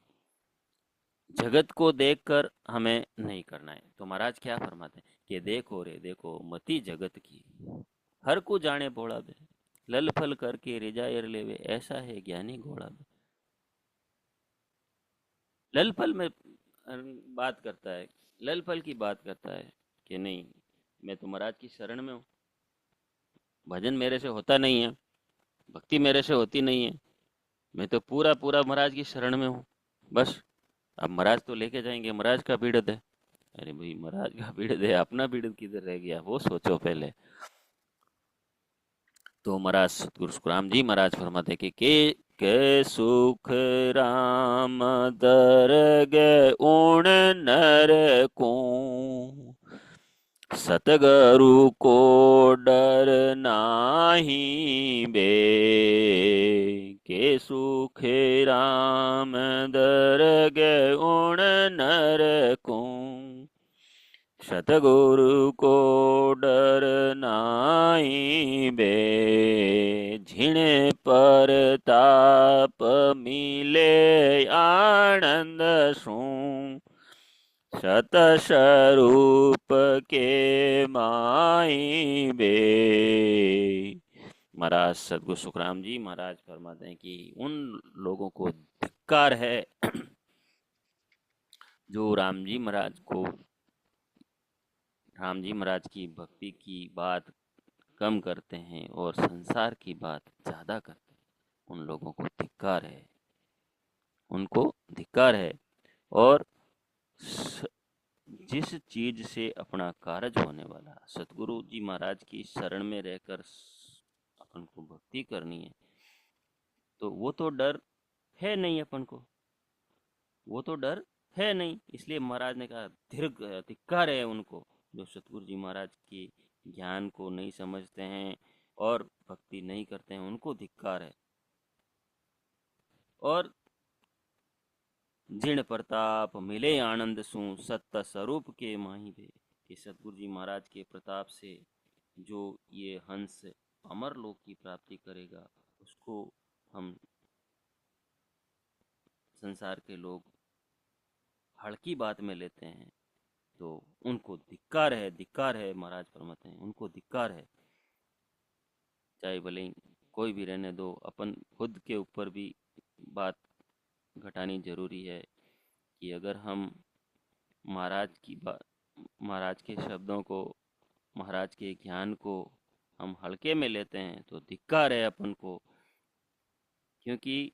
जगत को देखकर हमें नहीं करना है। तो महाराज क्या फरमाते हैं कि देखो रे देखो मति जगत की, हर को जाने भोला बे, लल फल करके रिजायर लेवे, ऐसा है ज्ञानी घोड़ा बे। लल फल में बात करता है, लल फल की बात करता है कि नहीं, मैं तो महाराज की शरण में हूँ, भजन मेरे से होता नहीं है, भक्ति मेरे से होती नहीं है, मैं तो पूरा पूरा महाराज की शरण में हूँ, बस अब महाराज तो लेके जाएंगे, महाराज का बीड़द है। अरे भाई महाराज का बीड़द है, अपना बीड़द किधर रह गया वो सोचो पहले। तो महाराज सतगुरु सुखराम जी महाराज फरमाते के सुख राम दरगे उण नर को, सतगुरु को डर नाही बे, के सुख राम दरगे उण नर को, सतगुरु को डर नाही बे, झिणे पर ताप मिले आनंद सू, सत स्वरूप के माई बे। महाराज सतगुरु सुखराम जी महाराज फरमाते हैं कि उन लोगों को धिक्कार है जो राम जी महाराज की भक्ति की बात कम करते हैं और संसार की बात ज्यादा करते हैं। उन लोगों को धिक्कार है, उनको धिक्कार है। और जिस चीज से अपना कार्य होने वाला, सतगुरु जी महाराज की शरण में रहकर अपन को भक्ति करनी है, तो वो तो डर है नहीं अपन को, वो तो डर है नहीं। इसलिए महाराज ने कहा धिक्कार है उनको जो सतगुरु जी महाराज के ज्ञान को नहीं समझते हैं और भक्ति नहीं करते हैं, उनको धिक्कार है। और जिण प्रताप मिले आनंद सु, सत्य स्वरूप के माही बे, कि सतगुरु जी महाराज के प्रताप से जो ये हंस अमर लोक की प्राप्ति करेगा, उसको हम संसार के लोग हल्की बात में लेते हैं, तो उनको धिक्कार है महाराज फरमाते हैं, उनको धिक्कार है। चाहे भले ही कोई भी रहने दो, अपन खुद के ऊपर भी बात घटानी जरूरी है कि अगर हम महाराज के शब्दों को, महाराज के ज्ञान को हम हल्के में लेते हैं तो धिक्कार है अपन को। क्योंकि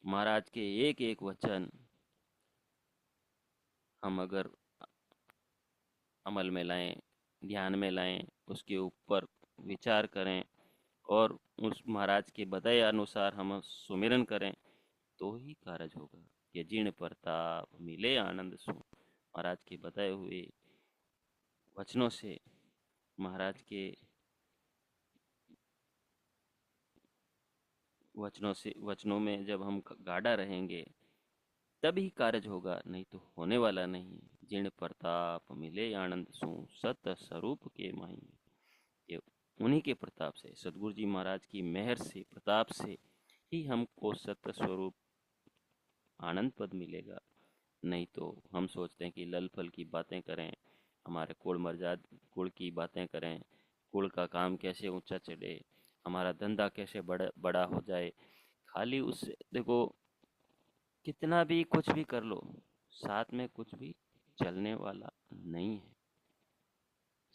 महाराज के एक एक वचन हम अगर अमल में लाएं, ध्यान में लाएं, उसके ऊपर विचार करें और उस महाराज के बताए अनुसार हम सुमिरन करें, तो ही कारज होगा। ये जिण प्रताप मिले आनंद सु, महाराज के बताए हुए वचनों से, महाराज के वचनों में जब हम गाढ़ा रहेंगे तभी कारज होगा, नहीं तो होने वाला नहीं। जिण प्रताप मिले आनंद सु, सत स्वरूप के माही, ये उन्हीं के प्रताप से, सतगुरु जी महाराज की मेहर से, प्रताप से ही हमको सत्य स्वरूप आनंद पद मिलेगा। नहीं तो हम सोचते हैं कि लल फल की बातें करें, हमारे कुल मर्याद कुल की बातें करें, कुल का काम कैसे ऊंचा चढ़े, हमारा धंधा कैसे बड़ा बड़ा हो जाए। खाली उससे देखो, कितना भी कुछ भी कर लो, साथ में कुछ भी चलने वाला नहीं है।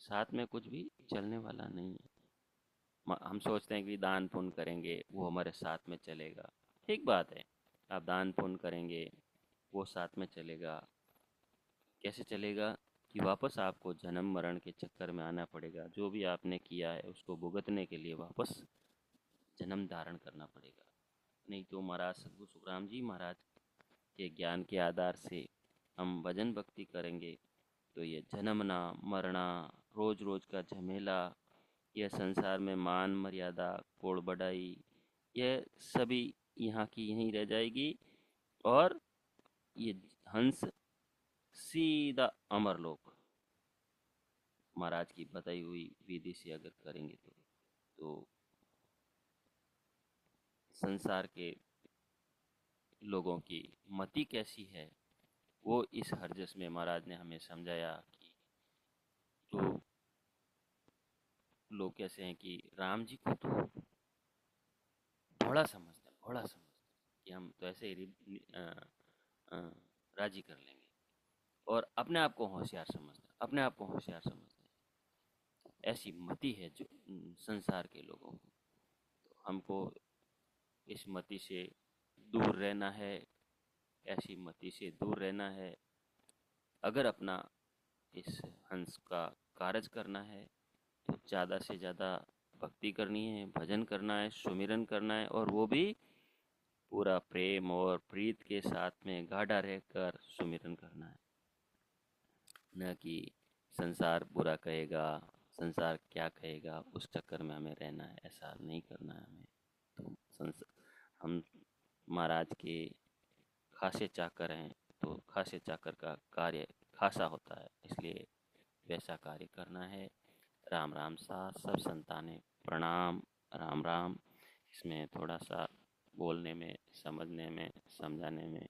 साथ में कुछ भी चलने वाला नहीं है। हम सोचते हैं कि दान पुण्य करेंगे वो हमारे साथ में चलेगा। ठीक बात है, आप दान पुण्य करेंगे वो साथ में चलेगा। कैसे चलेगा? कि वापस आपको जन्म मरण के चक्कर में आना पड़ेगा। जो भी आपने किया है उसको भुगतने के लिए वापस जन्म धारण करना पड़ेगा। नहीं तो महाराज सदगुरु सुखराम जी महाराज के ज्ञान के आधार से हम भजन भक्ति करेंगे तो ये जन्मना मरना, रोज रोज का झमेला, यह संसार में मान मर्यादा कोड़ बढ़ाई, यह सभी यहाँ की यहीं रह जाएगी। और ये हंस सीधा अमरलोक महाराज की बताई हुई विधि से अगर करेंगे तो संसार के लोगों की मति कैसी है वो इस हरजस में महाराज ने हमें समझाया। कि जो लोग कैसे हैं कि राम जी को तो भोला समझते हैं, भोला समझते हैं कि हम तो ऐसे ही अ, राजी कर लेंगे, और अपने आप को होशियार समझते हैं, अपने आप को होशियार समझते हैं। ऐसी मति है जो संसार के लोगों को। तो हमको इस मति से दूर रहना है, ऐसी मति से दूर रहना है। अगर अपना इस हंस का कार्य करना है तो ज़्यादा से ज़्यादा भक्ति करनी है, भजन करना है, सुमिरन करना है, और वो भी पूरा प्रेम और प्रीत के साथ में गाढ़ा रहकर सुमिरन करना है। न कि संसार बुरा कहेगा, संसार क्या कहेगा उस चक्कर में हमें रहना है, ऐसा नहीं करना है हमें। तो हम महाराज के खासे चाकर हैं, तो खासे चाकर का कार्य खासा होता है, इसलिए वैसा कार्य करना है। राम राम सा सब संतानें प्रणाम। राम राम। इसमें थोड़ा सा बोलने में, समझने में, समझाने में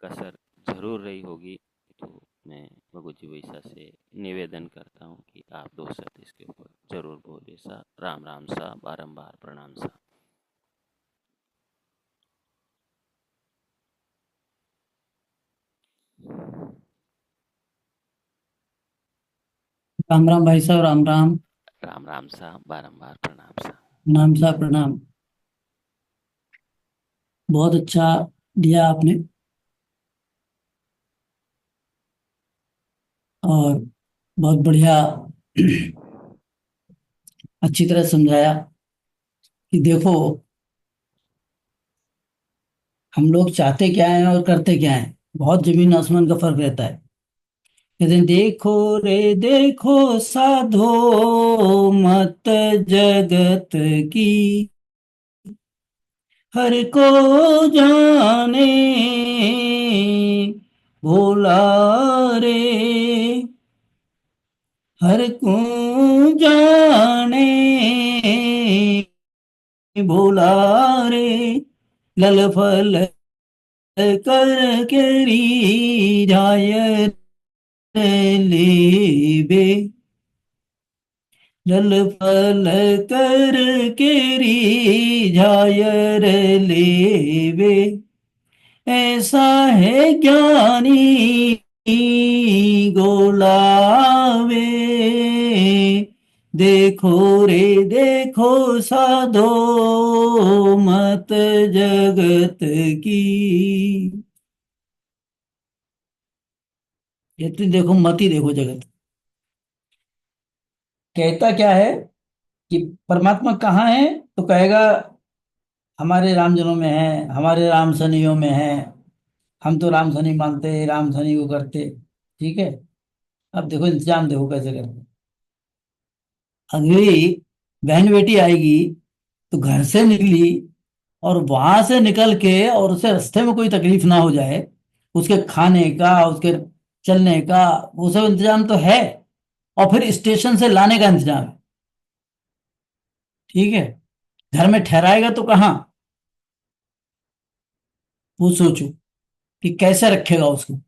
कसर जरूर रही होगी, तो मैं भगवती वैसा से निवेदन करता हूँ कि आप 2 शब्द इसके ऊपर जरूर बोलिए सा। राम राम सा, बारंबार प्रणाम सा। राम राम भाई साहब, राम राम। राम राम सा, बारंबार प्रणाम सा। नाम साहब प्रणाम। बहुत अच्छा दिया आपने, और बहुत बढ़िया अच्छी तरह समझाया कि देखो, हम लोग चाहते क्या हैं और करते क्या हैं, बहुत जमीन आसमान का फर्क रहता है। कहते हैं, देखो रे देखो साधो मत जगत की, हर को जाने भोला रे, हर को जाने भोला रे, लल फल कर केरी जाय लेबे, लल फल कर केरी झायर लेवे, ऐसा है ज्ञानी गोलावे, देखो रे देखो साधो मत जगत की। ये तो देखो, मत ही देखो जगत। कहता क्या है कि परमात्मा कहाँ है, तो कहेगा हमारे रामजनों में है, हमारे राम सनियों में है, हम तो राम सनी मानते, राम सनी को करते। ठीक है, अब देखो इंतजाम देखो कैसे करते। अगली बहन बेटी आएगी तो घर से निकली, और वहां से निकल के और उसे रास्ते में कोई तकलीफ ना हो जाए, उसके खाने का, उसके चलने का, वो सब इंतजाम तो है। और फिर स्टेशन से लाने का इंतजाम है। ठीक है, घर में ठहराएगा तो कहाँ, वो सोचो। कि कैसे रखेगा उसको।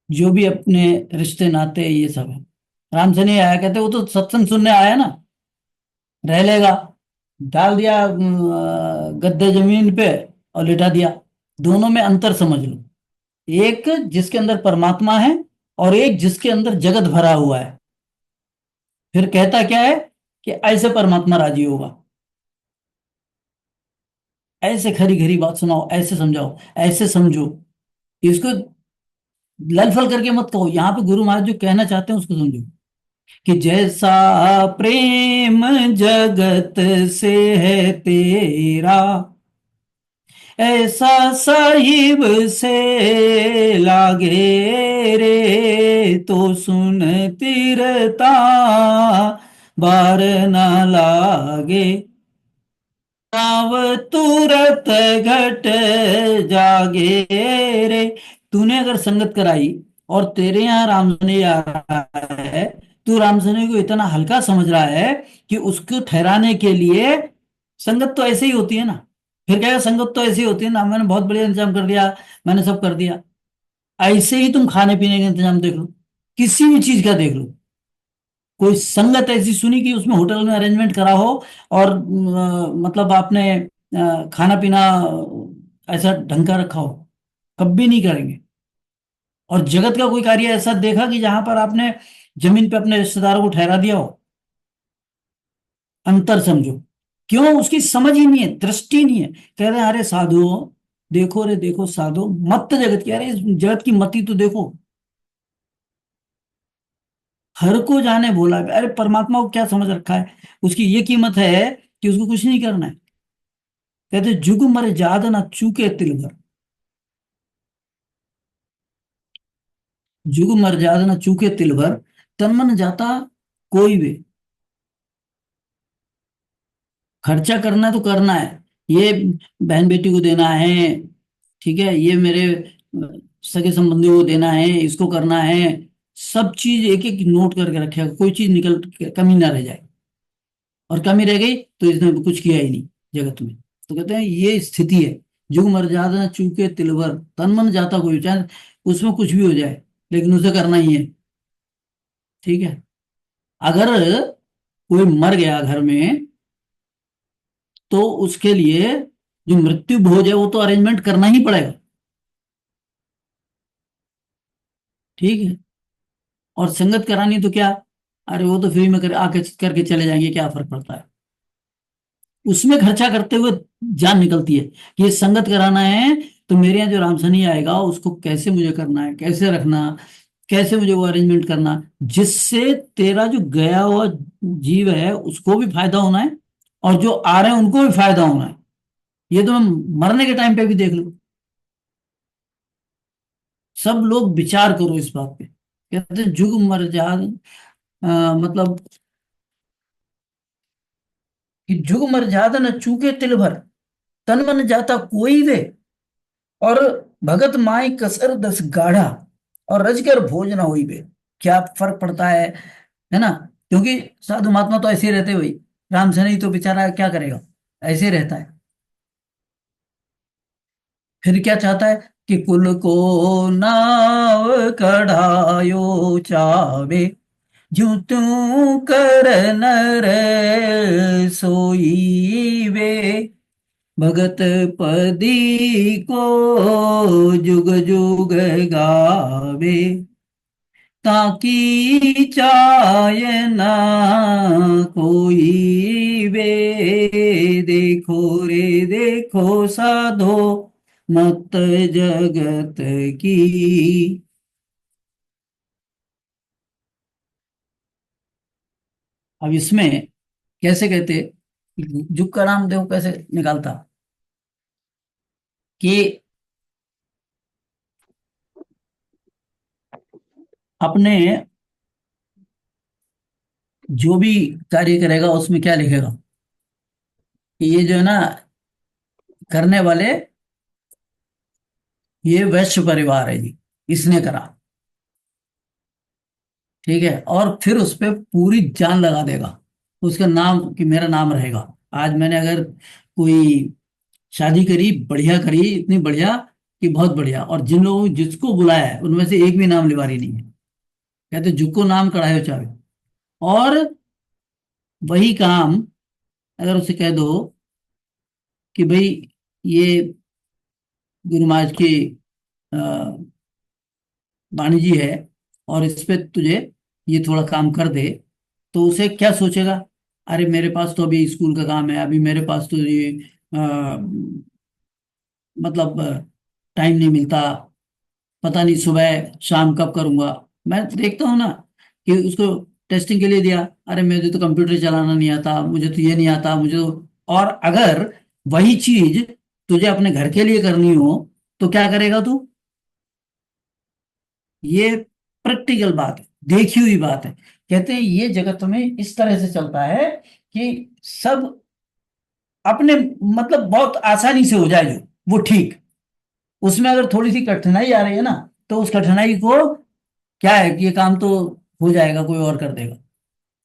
जो भी अपने रिश्ते नाते ये सब है। राम से नहीं आया, कहते वो तो सत्संग सुनने आया ना, रह लेगा। डाल दिया गद्दे जमीन पे और लिटा दिया। दोनों में अंतर समझ लो, एक जिसके अंदर परमात्मा है और एक जिसके अंदर जगत भरा हुआ है। फिर कहता क्या है कि ऐसे परमात्मा राजी होगा। ऐसे खरी खरी बात सुनाओ, ऐसे समझाओ, ऐसे समझो। इसको लल फल करके मत कहो। यहाँ पे गुरु महाराज जो कहना चाहते हैं उसको समझो, कि जैसा प्रेम जगत से है तेरा, ऐसा साहिब से लागे रे, तो सुन तीरता बार ना लागे। नाव तुरत घट जागे रे। तूने अगर संगत कराई और तेरे यहाँ रामसने आ रहा है, तू रामसने को इतना हल्का समझ रहा है कि उसको ठहराने के लिए संगत तो ऐसे ही होती है ना। फिर कहेगा संगत तो ऐसी होती है ना, मैंने बहुत बढ़िया इंतजाम कर दिया, मैंने सब कर दिया। ऐसे ही तुम खाने पीने का इंतजाम देख लो, किसी भी चीज का देख लो। कोई संगत ऐसी सुनी कि उसमें होटल में अरेंजमेंट करा हो और मतलब आपने खाना पीना ऐसा ढंग का रखा हो? कभी नहीं करेंगे। और जगत का कोई कार्य ऐसा देखा कि जहां पर आपने जमीन पे अपने रिश्तेदारों को ठहरा दिया हो? अंतर समझो। क्यों? उसकी समझ ही नहीं है, दृष्टि नहीं है। कह रहे हैं अरे साधु, देखो रे देखो साधु, मत जगत की, अरे इस जगत की मति तो देखो। हर को जाने भोला है। अरे परमात्मा को क्या समझ रखा है? उसकी ये कीमत है कि उसको कुछ नहीं करना है। कहते जुग मर जाद ना चूके तिल भर। जुग मर जाद ना चूके तिल भर, तन मन जाता कोई भी। खर्चा करना तो करना है, ये बहन बेटी को देना है, ठीक है, ये मेरे सगे संबंधियों को देना है, इसको करना है। सब चीज एक एक नोट करके रखेगा, कोई चीज निकल कमी ना रह जाए। और कमी रह गई तो इसने कुछ किया ही नहीं जगत में। तो कहते हैं ये स्थिति है। जुग मर जाता न चूके तिलवर, तन मन जाता कोई, चाहे उसमें कुछ भी हो जाए, लेकिन उसे करना ही है। ठीक है। अगर कोई मर गया घर में, तो उसके लिए जो मृत्यु भोज है वो तो अरेंजमेंट करना ही पड़ेगा। ठीक है। और संगत करानी तो क्या, अरे वो तो फ्री में कर आके करके चले जाएंगे, क्या फर्क पड़ता है। उसमें खर्चा करते हुए जान निकलती है कि ये संगत कराना है, तो मेरे यहाँ जो रामसनी आएगा उसको कैसे मुझे करना है, कैसे रखना, कैसे मुझे वो अरेंजमेंट करना, जिससे तेरा जो गया हुआ जीव है उसको भी फायदा होना है और जो आ रहे हैं उनको भी फायदा होना है। ये तो हम मरने के टाइम पे भी देख लो। सब लोग विचार करो इस बात पे। कहते हैं जुग मर जा, मतलब कि जुग मर जात न चूके तिल भर, तन मन जाता कोई वे, और भगत माई कसर दस गाढ़ा, और रजकर भोज न होई बे। क्या फर्क पड़ता है ना? क्योंकि साधु महात्मा तो ऐसे ही रहते भाई। राम से नहीं तो बेचारा क्या करेगा, ऐसे ही रहता है। फिर क्या चाहता है कि कुल को नाव कढ़ायो चावे, ज्यों त्यों कर नर सोई वे, भगत पदी को जुग जुग गावे, ताकी चाय ना कोई वे, देखो रे देखो साधो मत जगत की। अब इसमें कैसे कहते, जुग का नाम देखो कैसे निकालता, कि अपने जो भी कार्य करेगा उसमें क्या लिखेगा, कि ये जो है ना करने वाले, ये वैश्य परिवार है जी, इसने करा। ठीक है। और फिर उस पे पूरी जान लगा देगा, उसका नाम कि मेरा नाम रहेगा। आज मैंने अगर कोई शादी करी, बढ़िया करी, इतनी बढ़िया कि बहुत बढ़िया। और जिन लोगों जिसको बुलाया है उनमें से एक भी नाम लिवारी नहीं है। कहते जुको नाम कढ़ायो चावे। और वही काम अगर उसे कह दो कि भाई ये गुरु महाराज की अ, वाणी जी है और इस पे तुझे ये थोड़ा काम कर दे, तो उसे क्या सोचेगा? अरे मेरे पास तो अभी स्कूल का काम है, अभी मेरे पास तो ये मतलब टाइम नहीं मिलता, पता नहीं सुबह शाम कब करूंगा। मैं देखता हूँ ना कि उसको टेस्टिंग के लिए दिया, अरे मुझे तो कंप्यूटर चलाना नहीं आता, मुझे तो ये नहीं आता, मुझे तो। और अगर वही चीज तुझे अपने घर के लिए करनी हो तो क्या करेगा तू? ये प्रैक्टिकल बात है, देखी हुई बात है। कहते हैं ये जगत में इस तरह से चलता है कि सब अपने मतलब बहुत आसानी से हो जाए जो वो ठीक। उसमें अगर थोड़ी सी कठिनाई आ रही है ना, तो उस कठिनाई को क्या है कि ये काम तो हो जाएगा, कोई और कर देगा।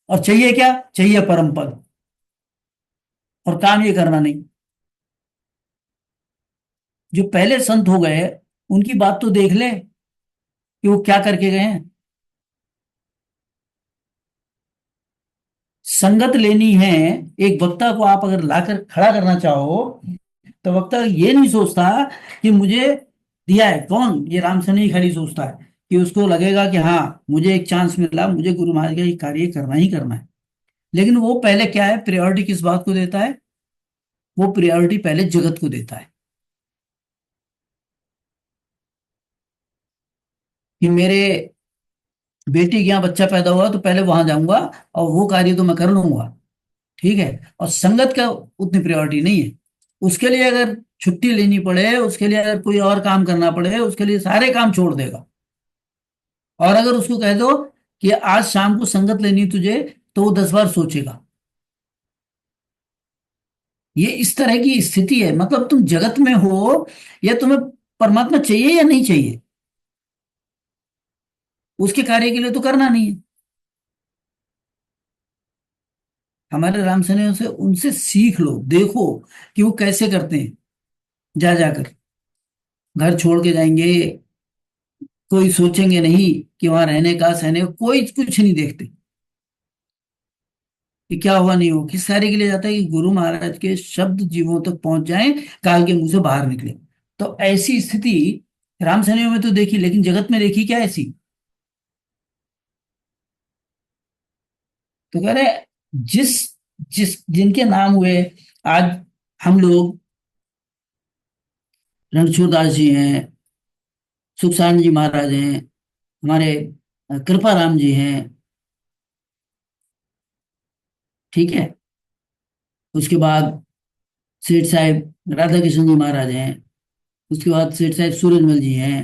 और चाहिए क्या? चाहिए परम पद, और काम ये करना नहीं। जो पहले संत हो गए उनकी बात तो देख ले कि वो क्या करके गए हैं। संगत लेनी है, एक वक्ता को आप अगर लाकर खड़ा करना चाहो तो वक्ता ये नहीं सोचता कि मुझे दिया है कौन, ये रामसने ही खाली सोचता है कि उसको लगेगा कि हाँ मुझे एक चांस मिला, मुझे गुरु महाराज का ये कार्य करना ही करना है। लेकिन वो पहले क्या है, प्रायोरिटी किस बात को देता है? वो प्रायोरिटी पहले जगत को देता है कि मेरे बेटी के यहाँ बच्चा पैदा हुआ तो पहले वहां जाऊंगा और वो कार्य तो मैं कर लूंगा। ठीक है। और संगत का उतनी प्रायोरिटी नहीं है। उसके लिए अगर छुट्टी लेनी पड़े, उसके लिए अगर कोई और काम करना पड़े, उसके लिए सारे काम छोड़ देगा। और अगर उसको कह दो कि आज शाम को संगत लेनी तुझे, तो वो 10 बार सोचेगा। ये इस तरह की स्थिति है। मतलब तुम जगत में हो, या तुम्हें परमात्मा चाहिए या नहीं चाहिए, उसके कार्य के लिए तो करना नहीं है। हमारे राम सेना से उनसे सीख लो, देखो कि वो कैसे करते हैं। जा जाकर घर छोड़ के जाएंगे, कोई सोचेंगे नहीं कि वहां रहने का सहने का, कोई कुछ नहीं देखते कि क्या हुआ नहीं हो। किस कार्य के लिए जाता है? कि गुरु महाराज के शब्द जीवों तक पहुंच जाएं, काल के मुंह से बाहर निकले। तो ऐसी स्थिति राम सेना में तो देखी, लेकिन जगत में देखी क्या ऐसी? तो कह रहे जिस जिस जिनके नाम हुए आज हम लोग, रणछोड़ दास जी हैं, सुखसानंद जी महाराज हैं, हमारे कृपा राम जी हैं। ठीक है। उसके बाद सेठ साहब राधा कृष्ण जी महाराज हैं। उसके बाद सेठ साहब सूरजमल जी हैं,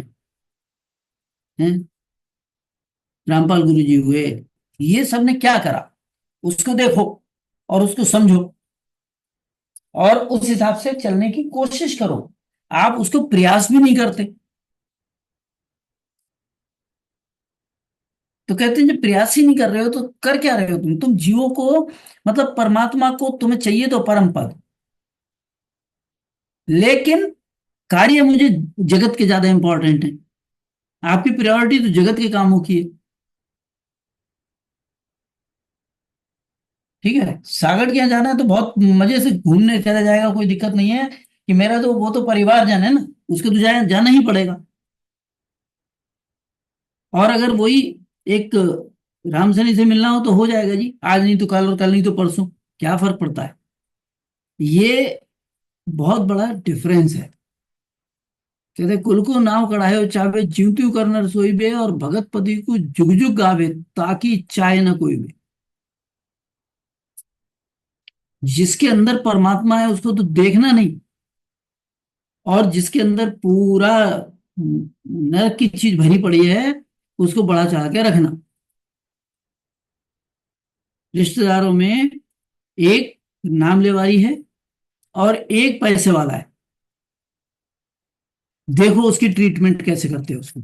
रामपाल गुरु जी हुए। ये सब ने क्या करा, उसको देखो और उसको समझो और उस हिसाब से चलने की कोशिश करो। आप उसको प्रयास भी नहीं करते। तो कहते हैं जब प्रयास ही नहीं कर रहे हो तो कर क्या रहे हो? तुम जीवों को मतलब परमात्मा को तुम्हें चाहिए तो परम पद, लेकिन कार्य मुझे जगत के ज्यादा इंपॉर्टेंट है। आपकी प्रायोरिटी तो जगत के कामों की है। ठीक है। सागर के यहाँ जाना है तो बहुत मजे से घूमने चला जाएगा, कोई दिक्कत नहीं है कि मेरा तो वो तो परिवार जन है ना, उसको तो जाना ही पड़ेगा। और अगर वही एक राम शनि से मिलना हो तो हो जाएगा जी, आज नहीं तो कल और कल नहीं तो परसों, क्या फर्क पड़ता है? ये बहुत बड़ा डिफरेंस है। कहते कुल को नाव कढ़ायो चावे, ज्यों त्यों कर नर सोईबे, और भगत पति को जुग जुग गावे, ताकि चाहे ना कोई भी। जिसके अंदर परमात्मा है उसको तो देखना नहीं, और जिसके अंदर पूरा नरक की चीज भरी पड़ी है उसको बढ़ा चढ़ा के रखना। रिश्तेदारों में एक नाम लेवारी है और एक पैसे वाला है। देखो उसकी ट्रीटमेंट कैसे करते हो उसको।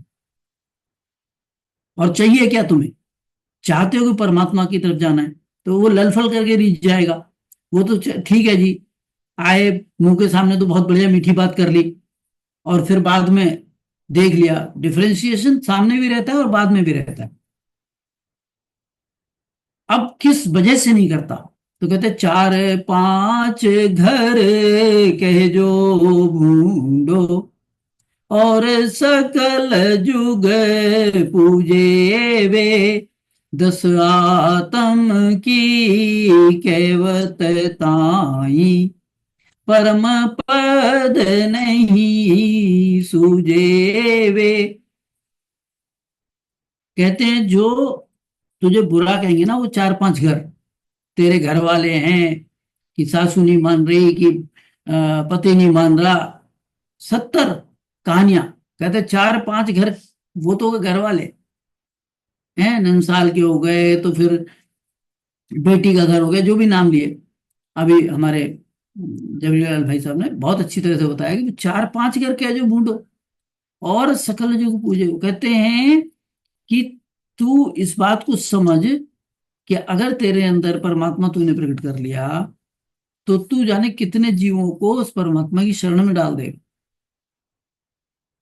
और चाहिए क्या तुम्हें? चाहते हो कि परमात्मा की तरफ जाना है तो वो ललफल करके रीझ जाएगा। वो तो ठीक है जी, आए मुंह के सामने तो बहुत बढ़िया मीठी बात कर ली, और फिर बाद में देख लिया, डिफरेंशिएशन सामने भी रहता है और बाद में भी रहता है। अब किस वजह से नहीं करता? तो कहते चार पांच घर कह जो भूंडो, और सकल जुग पूजे वे, दस आत्म की कहवत ताई, परम पद नहीं सूझे वे। कहते हैं जो तुझे बुरा कहेंगे ना, वो चार पांच घर, तेरे घर वाले हैं कि सासू नहीं मान रही, कि पति नहीं मान रहा, 70 कहानियां। कहते चार पांच घर, वो तो घर वाले हैं, नंसाल के हो गए, तो फिर बेटी का घर हो गया, जो भी नाम लिए। अभी हमारे जबरीलाल भाई साहब ने बहुत अच्छी तरह से बताया कि चार पांच घर क्या जो ढूंढो, और सकल जो पूजे। वो कहते हैं कि तू इस बात को समझ कि अगर तेरे अंदर परमात्मा तूने प्रकट कर लिया, तो तू जाने कितने जीवों को उस परमात्मा की शरण में डाल देगा।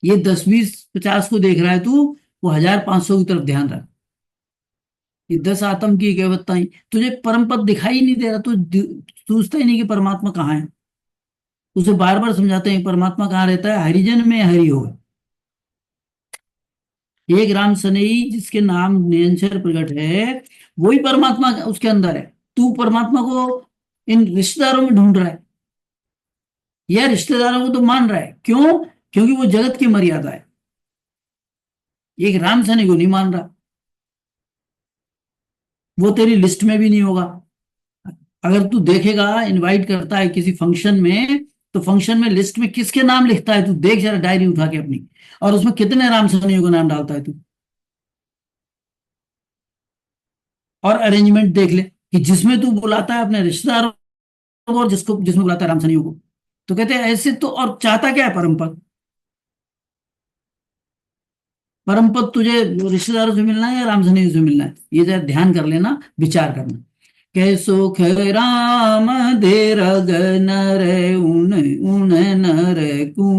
ये 10 20 50 को देख रहा है तू, वो 1000 500 की तरफ ध्यान रख। ये 10 आत्म की कहेवत ही, तुझे परम पद दिखाई ही नहीं दे रहा, तू सोचता ही नहीं कि परमात्मा कहाँ है। उसे बार बार समझाते हैं परमात्मा कहाँ रहता है, हरिजन में हरि होगा। एक राम सनेही जिसके नाम निरंतर प्रकट है, वही परमात्मा उसके अंदर है। तू परमात्मा को इन रिश्तेदारों में ढूंढ रहा है, या रिश्तेदारों को तो मान रहा है। क्यों? क्योंकि वो जगत की मर्यादा है। एक राम सनेही को नहीं मान रहा, वो तेरी लिस्ट में भी नहीं होगा। अगर तू देखेगा, इनवाइट करता है किसी फंक्शन में, तो फंक्शन में लिस्ट में किसके नाम लिखता है, तू देख जरा डायरी उठा के अपनी, और उसमें कितने राम सनेहियों का नाम डालता है तू। और अरेंजमेंट देख ले कि जिसमें तू बुलाता है अपने रिश्तेदारों को, और जिसमें बुलाता है राम सनेहियों को। तो कहते हैं ऐसे तो, और चाहता क्या है परम पद? परम पद तुझे रिश्तेदारों से मिलना है या राम सनेहियों से मिलना है? ये जरा ध्यान कर लेना, विचार करना। कै सुख राम दे रग नर, उन उन नर को,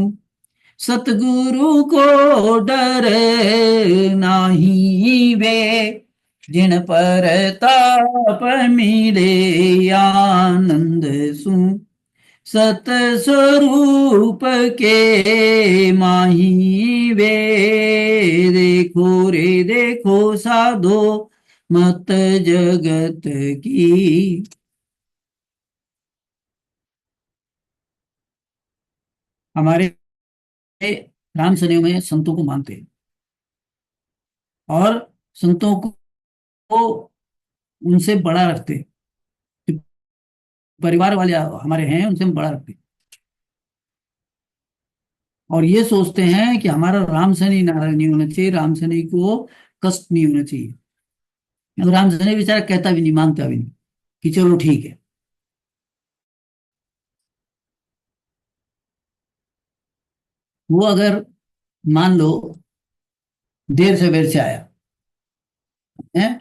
सतगुरु को डर नाही वे, जिन पर ताप मिले आनंद सु, सत स्वरूप के माही वे। देखो रे देखो साधो मत जगत की। हमारे राम सनेह में संतों को मानते हैं, और संतों को उनसे बड़ा रखते हैं। परिवार वाले हमारे हैं, उनसे हम बड़ा रखते हैं, और ये सोचते हैं कि हमारा राम सनेही नाराज नहीं होना चाहिए, राम सनेही को कष्ट नहीं होना चाहिए। अगर राम सनेही बेचारा कहता भी नहीं, मानता भी नहीं कि चलो ठीक है। वो अगर मान लो देर से बेर से आया है,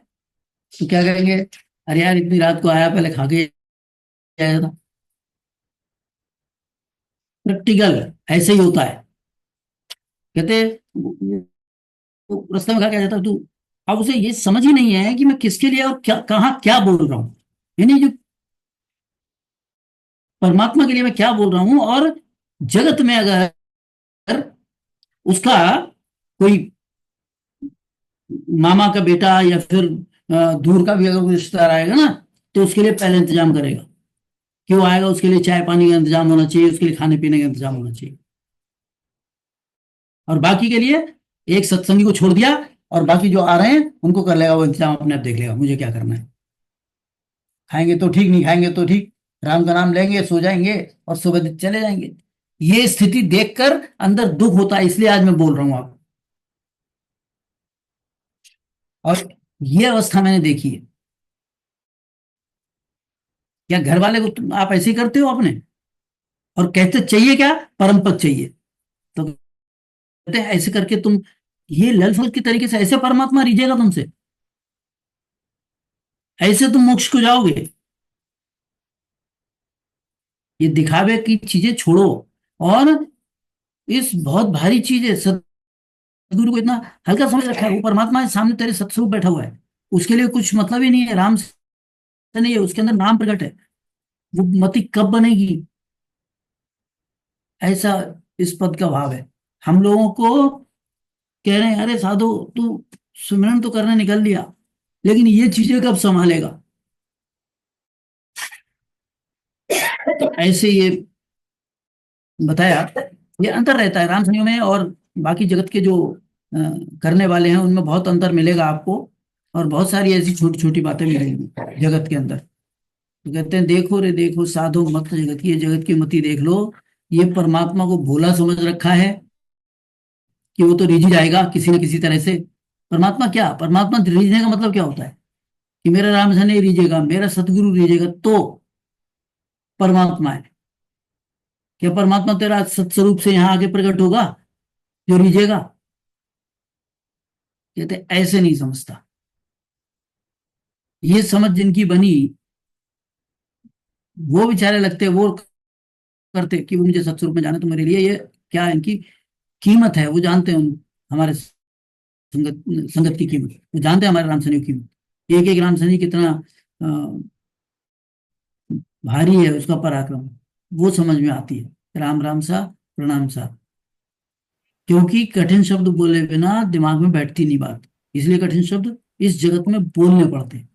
तो क्या करेंगे? अरे यार इतनी रात को आया, पहले खा के आया था। प्रैक्टिकल ऐसे ही होता है। कहते वो रास्ते में खा के आ जाता है तू। अब उसे ये समझ ही नहीं है कि मैं किसके लिए और क्या कहाँ क्या बोल रहा हूँ, यानी जो परमात्मा के लिए मैं क्या बोल रहा हूँ। और जगत में अगर उसका कोई मामा का बेटा या फिर दूर का भी अगर कोई रिश्तेदार आएगा ना, तो उसके लिए पहले इंतजाम करेगा। क्यों आएगा? उसके लिए चाय पानी का इंतजाम होना चाहिए, उसके लिए खाने पीने का इंतजाम होना चाहिए। और बाकी के लिए एक सत्संगी को छोड़ दिया, और बाकी जो आ रहे हैं उनको कर लेगा वो इंतजाम, अपने आप देख लेगा, मुझे क्या करना है। खाएंगे तो ठीक, नहीं खाएंगे तो ठीक, राम का नाम लेंगे, सो जाएंगे, और सुबह चले जाएंगे। ये स्थिति देखकर अंदर दुख होता है, इसलिए आज मैं बोल रहा हूं आप। और ये अवस्था मैंने देखी है। क्या घर वाले को आप ऐसे ही करते हो अपने, और कहते चाहिए क्या? परम पद चाहिए। तो कहते हैं ऐसे करके तुम ये ललफल की तरीके से ऐसे परमात्मा रीझेगा तुमसे, ऐसे तुम मोक्ष को जाओगे। ये दिखावे की चीजें छोड़ो। और इस बहुत भारी चीज है, सदगुरु को इतना हल्का समझ रखा है। वो परमात्मा है सामने, तेरे सत्स्वरूप बैठा हुआ है, उसके लिए कुछ मतलब ही नहीं है, राम से नहीं है, उसके अंदर नाम प्रकट है। वो मति कब बनेगी, ऐसा इस पद का भाव है। हम लोगों को कह रहे हैं, अरे साधु तू सुमिरन तो करने निकल लिया, लेकिन ये चीजें कब संभालेगा। तो ऐसे ये बताया, ये अंतर रहता है राम संयोग में और बाकी जगत के जो अ, करने वाले हैं उनमें बहुत अंतर मिलेगा आपको। और बहुत सारी ऐसी छोटी छोटी बातें मिलेंगी जगत के अंदर। तो कहते हैं, देखो रे देखो साधो मत जगत की, ये जगत की मति देख लो। ये परमात्मा को भोला समझ रखा है कि वो तो रिझ जाएगा किसी न किसी तरह से। परमात्मा क्या, परमात्मा रिझने का मतलब क्या होता है कि मेरा राम से नहीं रिझेगा, मेरा सतगुरु रिझेगा तो परमात्मा है। क्या परमात्मा तेरा सत्स्वरूप से यहाँ आगे प्रकट होगा जो रिझेगा? कहते ऐसे नहीं समझता। ये समझ जिनकी बनी, वो बेचारे लगते वो करते कि वो मुझे सत्स्वरूप में जाना, तो मेरे लिए ये क्या इनकी कीमत है, वो जानते हैं हमारे संगत संगत की कीमत, वो जानते हैं हमारे राम शनि की कीमत। एक एक राम शनि कितना भारी है उसका पराक्रम, वो समझ में आती है। राम राम सा, प्रणाम सा। क्योंकि कठिन शब्द बोले बिना दिमाग में बैठती नहीं बात, इसलिए कठिन शब्द इस जगत में बोलने पड़ते हैं।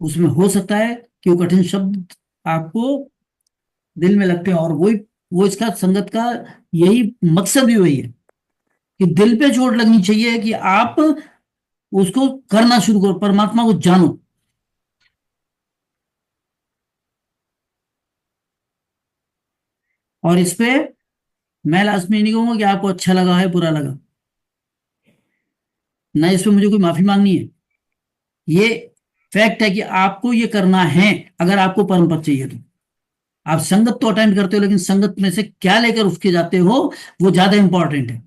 उसमें हो सकता है कि वो कठिन शब्द आपको दिल में लगते हैं, और वो इसका संगत का यही मकसद भी वही है कि दिल पे चोट लगनी चाहिए कि आप उसको करना शुरू करो, परमात्मा को जानो। और इस पे मैं लास्ट में नहीं कहूंगा कि आपको अच्छा लगा है बुरा लगा, ना इस पे मुझे कोई माफी मांगनी है। ये फैक्ट है कि आपको ये करना है, अगर आपको परम पद चाहिए तो। आप संगत तो अटेंड करते हो, लेकिन संगत में से क्या लेकर उसके जाते हो वो ज्यादा इंपॉर्टेंट है।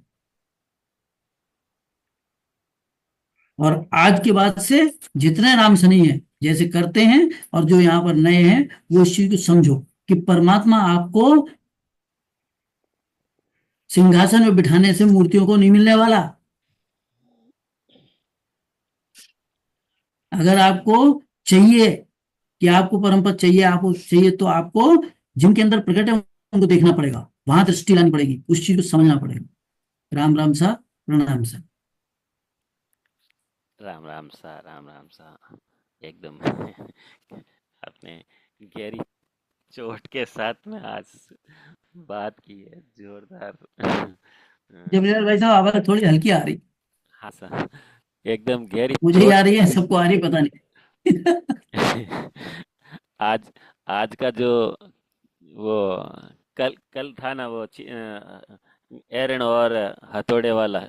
और आज के बाद से जितने राम शनि हैं जैसे करते हैं, और जो यहाँ पर नए हैं, वो इस चीज को समझो कि परमात्मा आपको सिंहासन में बिठाने से मूर्तियों को नहीं मिलने वाला। अगर आपको चाहिए कि आपको परम पद चाहिए, आपको चाहिए, तो आपको जिनके अंदर प्रकट है उनको देखना पड़ेगा, वहां दृष्टि लानी पड़ेगी, उस चीज को समझना पड़ेगा। राम राम सा, प्रणाम सा। राम राम सा, राम राम सा। एकदम आपने गहरी चोट के साथ में आज बात की है, जोरदार। जबरदस्त भाई साहब, आवाज थोड़ी हल्की आ रही, हाँ सर, एकदम गहरी मुझे ही चोट। आ रही है, सबको आ रही है, पता नहीं। आज आज का जो वो कल कल था ना, वो एरन और हथौड़े वाला,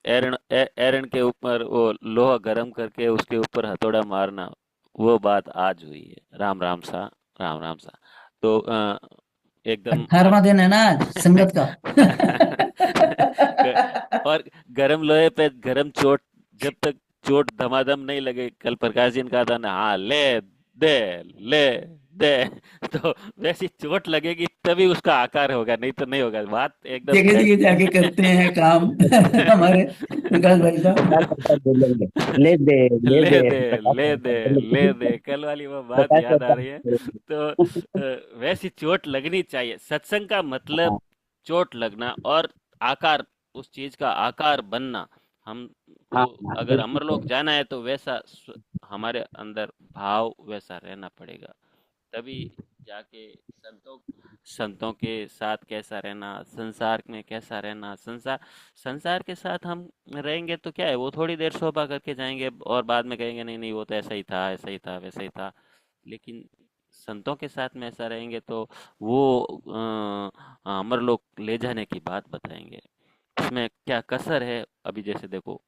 एरन के ऊपर वो लोहा गरम करके उसके ऊपर हथौड़ा मारना, वो बात आज हुई है। राम राम सा, राम राम सा। तो एकदम 18वां दिन है ना आज संगत का। और गरम लोहे पे गरम चोट, जब तक चोट धमाधम नहीं लगे, कल प्रकाश जी ने कहा था ना, हाँ ले दे, ले दे, तो वैसी चोट लगेगी तभी उसका आकार होगा, नहीं तो नहीं होगा। बात एकदम जगह सही। जगह जाके करते हैं काम हमारे प्रकाश भाई क्या साहब। करता बोलेंगे, ले दे ले ले दे, दे, प्रकाश ले करता दे, बोले, ले दे, कल वाली वो बात प्रकाश याद आ करता रही है। बोलेंगे। तो वैसी चोट लगनी चाहिए। सत्संग का मतलब हाँ चोट लगना और आकार, उस चीज का आकार बनना। हमको हाँ हाँ, अगर अमरलोक बिल्कुल। जाना है तो वैसा हमारे अंदर भाव वैसा रहना पड़ेगा, तभी जाके संतों संतों के साथ कैसा रहना, संसार में कैसा रहना। संसार संसार के साथ हम रहेंगे तो क्या है, वो थोड़ी देर शोभा करके जाएंगे और बाद में कहेंगे नहीं नहीं वो तो ऐसा ही था, ऐसा ही था, वैसा ही था। लेकिन संतों के साथ में ऐसा रहेंगे तो वो अमर लोक ले जाने की बात बताएंगे। इसमें क्या कसर है, अभी जैसे देखो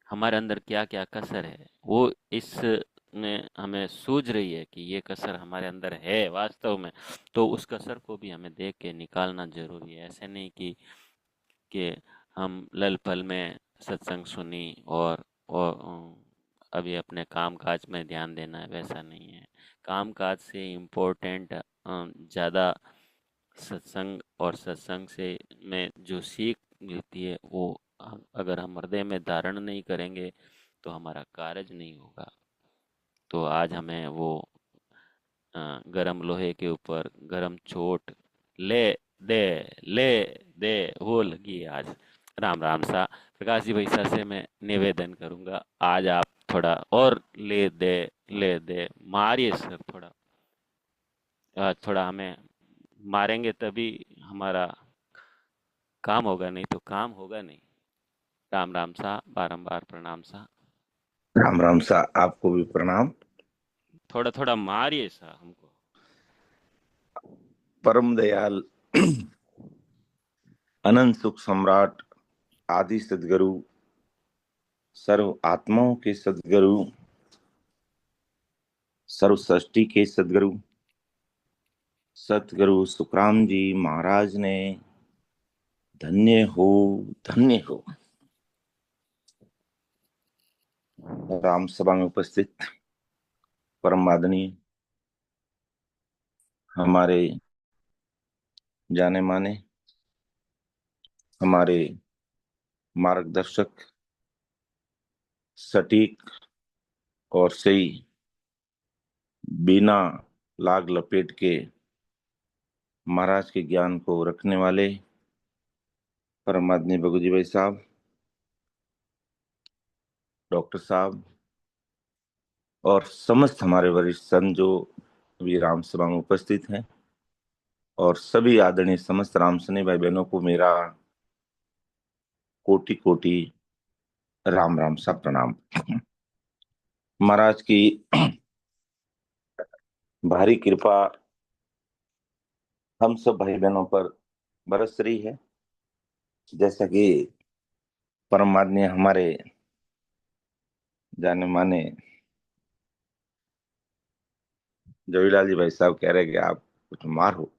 हमारे अंदर क्या क्या कसर है, वो इस में हमें सूझ रही है कि ये कसर हमारे अंदर है वास्तव में। तो उस कसर को भी हमें देख के निकालना जरूरी है। ऐसे नहीं कि हम लल पल में सत्संग सुनी और अभी अपने काम काज में ध्यान देना है, वैसा नहीं है। काम काज से इम्पोर्टेंट ज़्यादा सत्संग, और सत्संग से में जो सीख मिलती है वो अगर हम हृदय में धारण नहीं करेंगे तो हमारा कार्य नहीं होगा। तो आज हमें वो गरम लोहे के ऊपर गरम चोट ले दे ले दे वो लगी है आज। राम राम सा। प्रकाश जी भाई सा से मैं निवेदन करूंगा, आज आप थोड़ा और ले दे मारिए सर थोड़ा। थोड़ा हमें मारेंगे तभी हमारा काम होगा, नहीं तो काम होगा नहीं। राम राम सा, बारंबार प्रणाम सा। राम राम सा, आपको भी प्रणाम। थोड़ा थोड़ा मारिए सा हमको। परम दयाल अनंत सुख सम्राट आदि सदगुरु सर्व आत्माओं के सदगुरु सर्व सृष्टि के सदगुरु सतगुरु सुखराम जी महाराज ने धन्य हो धन्य हो। राम सभा में उपस्थित परम आदरणीय हमारे जाने माने हमारे मार्गदर्शक, सटीक और सही, बिना लाग लपेट के महाराज के ज्ञान को रखने वाले परम आदरणीय भगुजी भाई साहब, डॉक्टर साहब और समस्त हमारे वरिष्ठ संत जो अभी राम सभा में उपस्थित हैं, और सभी आदरणीय समस्त राम सने भाई बहनों को मेरा कोटि कोटि राम राम सा प्रणाम। महाराज की भारी कृपा हम सब भाई बहनों पर बरस रही है। जैसा कि परम आदरणीय हमारे जाने माने जवीलाल जी भाई साहब कह रहे हैं कि आप कुछ मारो,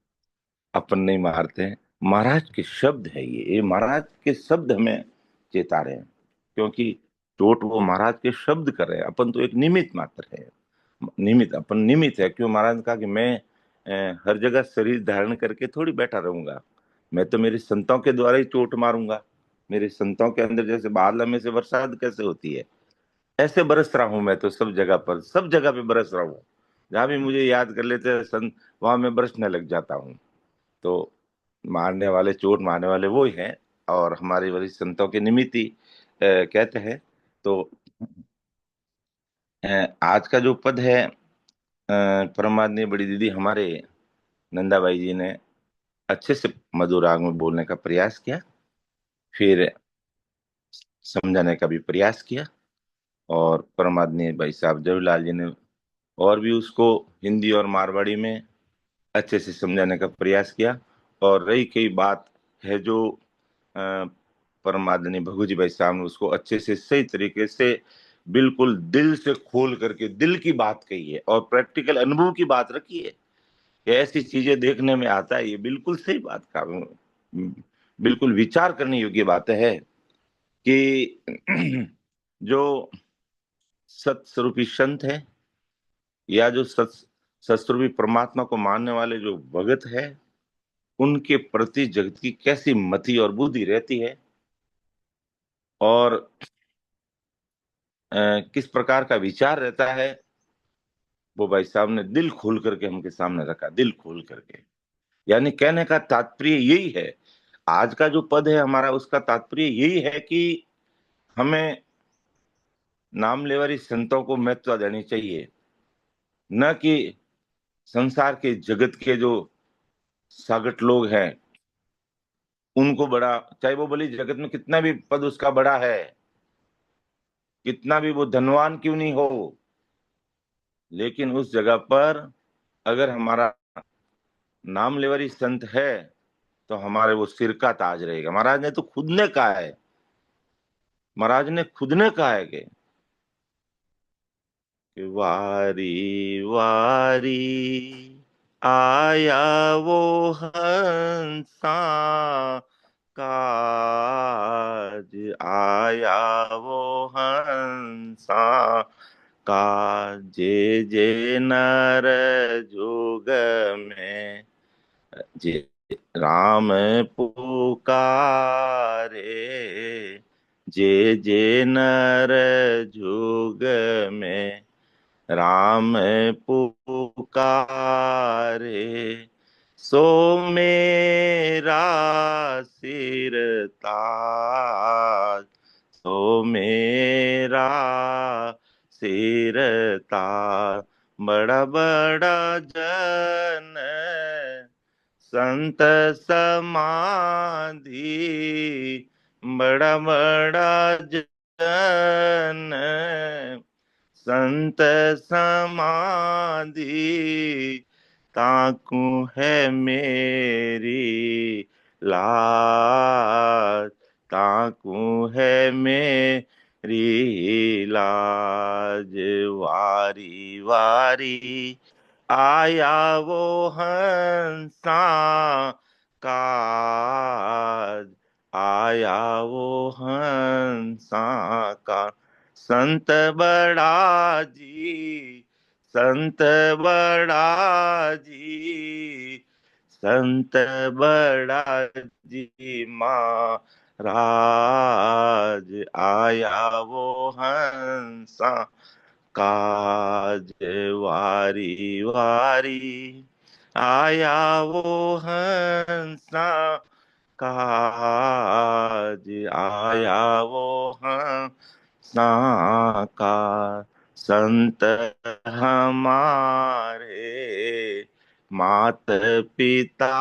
अपन नहीं मारते हैं। महाराज के शब्द है ये महाराज के शब्द हमें चेता रहे हैं, क्योंकि चोट वो महाराज के शब्द कर रहे हैं, अपन तो एक निमित्त मात्र है। निमित्त, अपन निमित्त है। क्यों महाराज ने कहा कि मैं हर जगह शरीर धारण करके थोड़ी बैठा रहूंगा, मैं तो मेरे संतों के द्वारा ही चोट मारूंगा। मेरे संतों के अंदर जैसे बादल में से बरसात कैसे होती है, ऐसे बरस रहा हूं मैं तो सब जगह पर, सब जगह पे बरस रहा हूँ। जहां भी मुझे याद कर लेते हैं संत, वहां मैं बरसने लग जाता हूँ। तो मारने वाले, चोट मारने वाले वो ही हैं, और हमारे वरिष्ठ संतों के निमित्त ही कहते हैं। तो आज का जो पद है, परमात्मा बड़ी दीदी हमारे नंदाबाई जी ने अच्छे से मधुर राग में बोलने का प्रयास किया, फिर समझाने का भी प्रयास किया, और परमात्मा भाई साहब जवाहरलाल जी ने और भी उसको हिंदी और मारवाड़ी में अच्छे से समझाने का प्रयास किया। और रही कई बात है जो परम आदरणीय भगुजी भाई साहब ने उसको अच्छे से सही तरीके से बिल्कुल दिल से खोल करके दिल की बात कही है, और प्रैक्टिकल अनुभव की बात रखी है कि ऐसी चीजें देखने में आता है। ये बिल्कुल सही बात का बिल्कुल विचार करने योग्य बात है कि जो सत्स्वरूपी संत है, या जो सत्स्वरूपी परमात्मा को मानने वाले जो भगत है, उनके प्रति जगत की कैसी मति और बुद्धि रहती है, और किस प्रकार का विचार रहता है, वो भाई साहब ने दिल खोल करके हमके सामने रखा, दिल खोल करके। यानी कहने का तात्पर्य यही है, आज का जो पद है हमारा, उसका तात्पर्य यही है कि हमें नाम लेवारी संतों को महत्व देनी चाहिए, न कि संसार के जगत के जो सागट लोग हैं उनको बड़ा, चाहे वो बोली जगत में कितना भी पद उसका बड़ा है, कितना भी वो धनवान क्यों नहीं हो, लेकिन उस जगह पर अगर हमारा नाम लेवरी संत है तो हमारे वो सिर का ताज रहेगा। महाराज ने तो खुद ने कहा है, महाराज ने खुद ने कहा है कि वारी वारी आया वो हंसा, काज आया वो हंसा, का। जे जे नर जोग में जे राम पुकारे, जे जे नर जोग में राम पुकारे, सो मेरा सिर ताज, सो मेरा सिर ताज। बड़ा बड़ा जन संत समाधि, बड़ा बड़ा जन संत समाधि, ताकू है मेरी लाज, ताकू है मेरी लाज। वारी वारी आया वो हंसा काज, आया वो हंसा का। संत बड़ा जी, संत बड़ा जी, संत बड़ा जी महाराज, आया वो हंसा काज। वारी वारी आया वो हंसा काज, आया वो हंसा का। संत हमारे मात पिता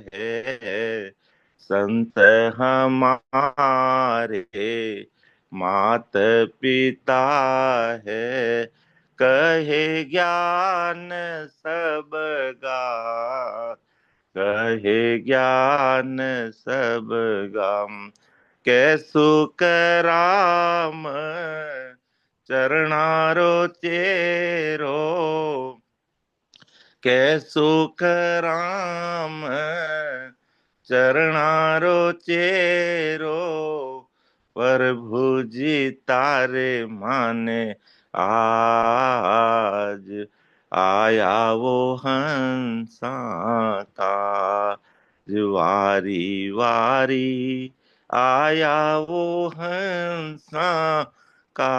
है, संत हमारे मात पिता है। कहे ज्ञान सबका, कहे ज्ञान सबका। कैसु कराम चरणारो चेरो, कैसु कराम चरणारो चेरो। प्रभु जी तारे माने आज, आया वो हंसा का। वारी वारी आया वो हंसा का,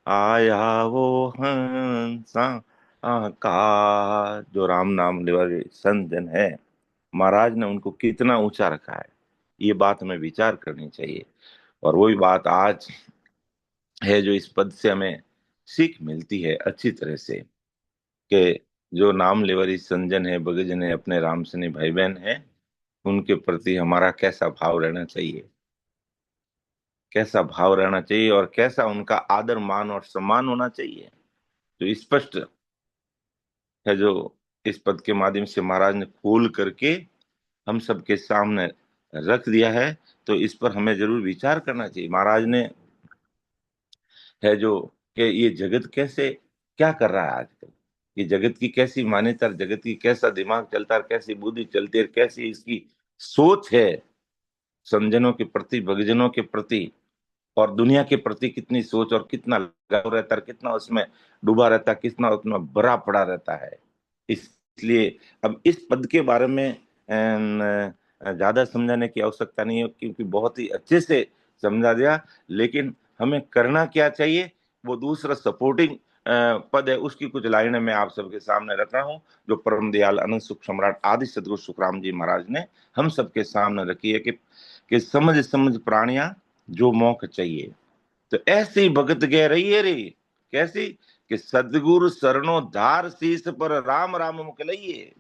आया वो हंसा का। जो राम नाम वाले संत जन है, महाराज ने उनको कितना ऊंचा रखा है, ये बात हमें विचार करनी चाहिए। और वही बात आज है जो इस पद से हमें सीख मिलती है अच्छी तरह से, कि जो नाम लेवरी संजन है, भगतजन है, अपने राम सने भाई बहन है, उनके प्रति हमारा कैसा भाव रहना चाहिए, कैसा भाव रहना चाहिए, और कैसा उनका आदर मान और सम्मान होना चाहिए, जो स्पष्ट है, जो इस पद के माध्यम से महाराज ने खोल करके हम सबके सामने रख दिया है। तो इस पर हमें जरूर विचार करना चाहिए। महाराज ने है जो कि ये जगत कैसे क्या कर रहा है आजकल, ये जगत की कैसी मान्यता, जगत की कैसा दिमाग चलता है, कैसी बुद्धि चलती है, कैसी इसकी सोच है संजनों के प्रति, भक्तजनों के प्रति, और दुनिया के प्रति कितनी सोच और कितना लगाव रहता है, कितना उसमें डूबा रहता है, कितना उसमें भरा पड़ा रहता है। इसलिए अब इस पद के बारे में ज्यादा समझाने की आवश्यकता नहीं है, क्योंकि बहुत ही अच्छे से समझा दिया। लेकिन हमें करना क्या चाहिए, वो दूसरा सपोर्टिंग पद है, उसकी कुछ लाइनें मैं आप सबके सामने रख रहा हूँ, जो परम दयाल अनंत सुख सम्राट आदि सदगुरु सुखराम जी महाराज ने हम सबके सामने रखी है, कि समझ समझ प्राणिया जो मौक चाहिए। तो ऐसे ही भगत गह रही है रे, कैसी, कि सदगुरु शरणों धार शीस पर राम राम मुख लइए।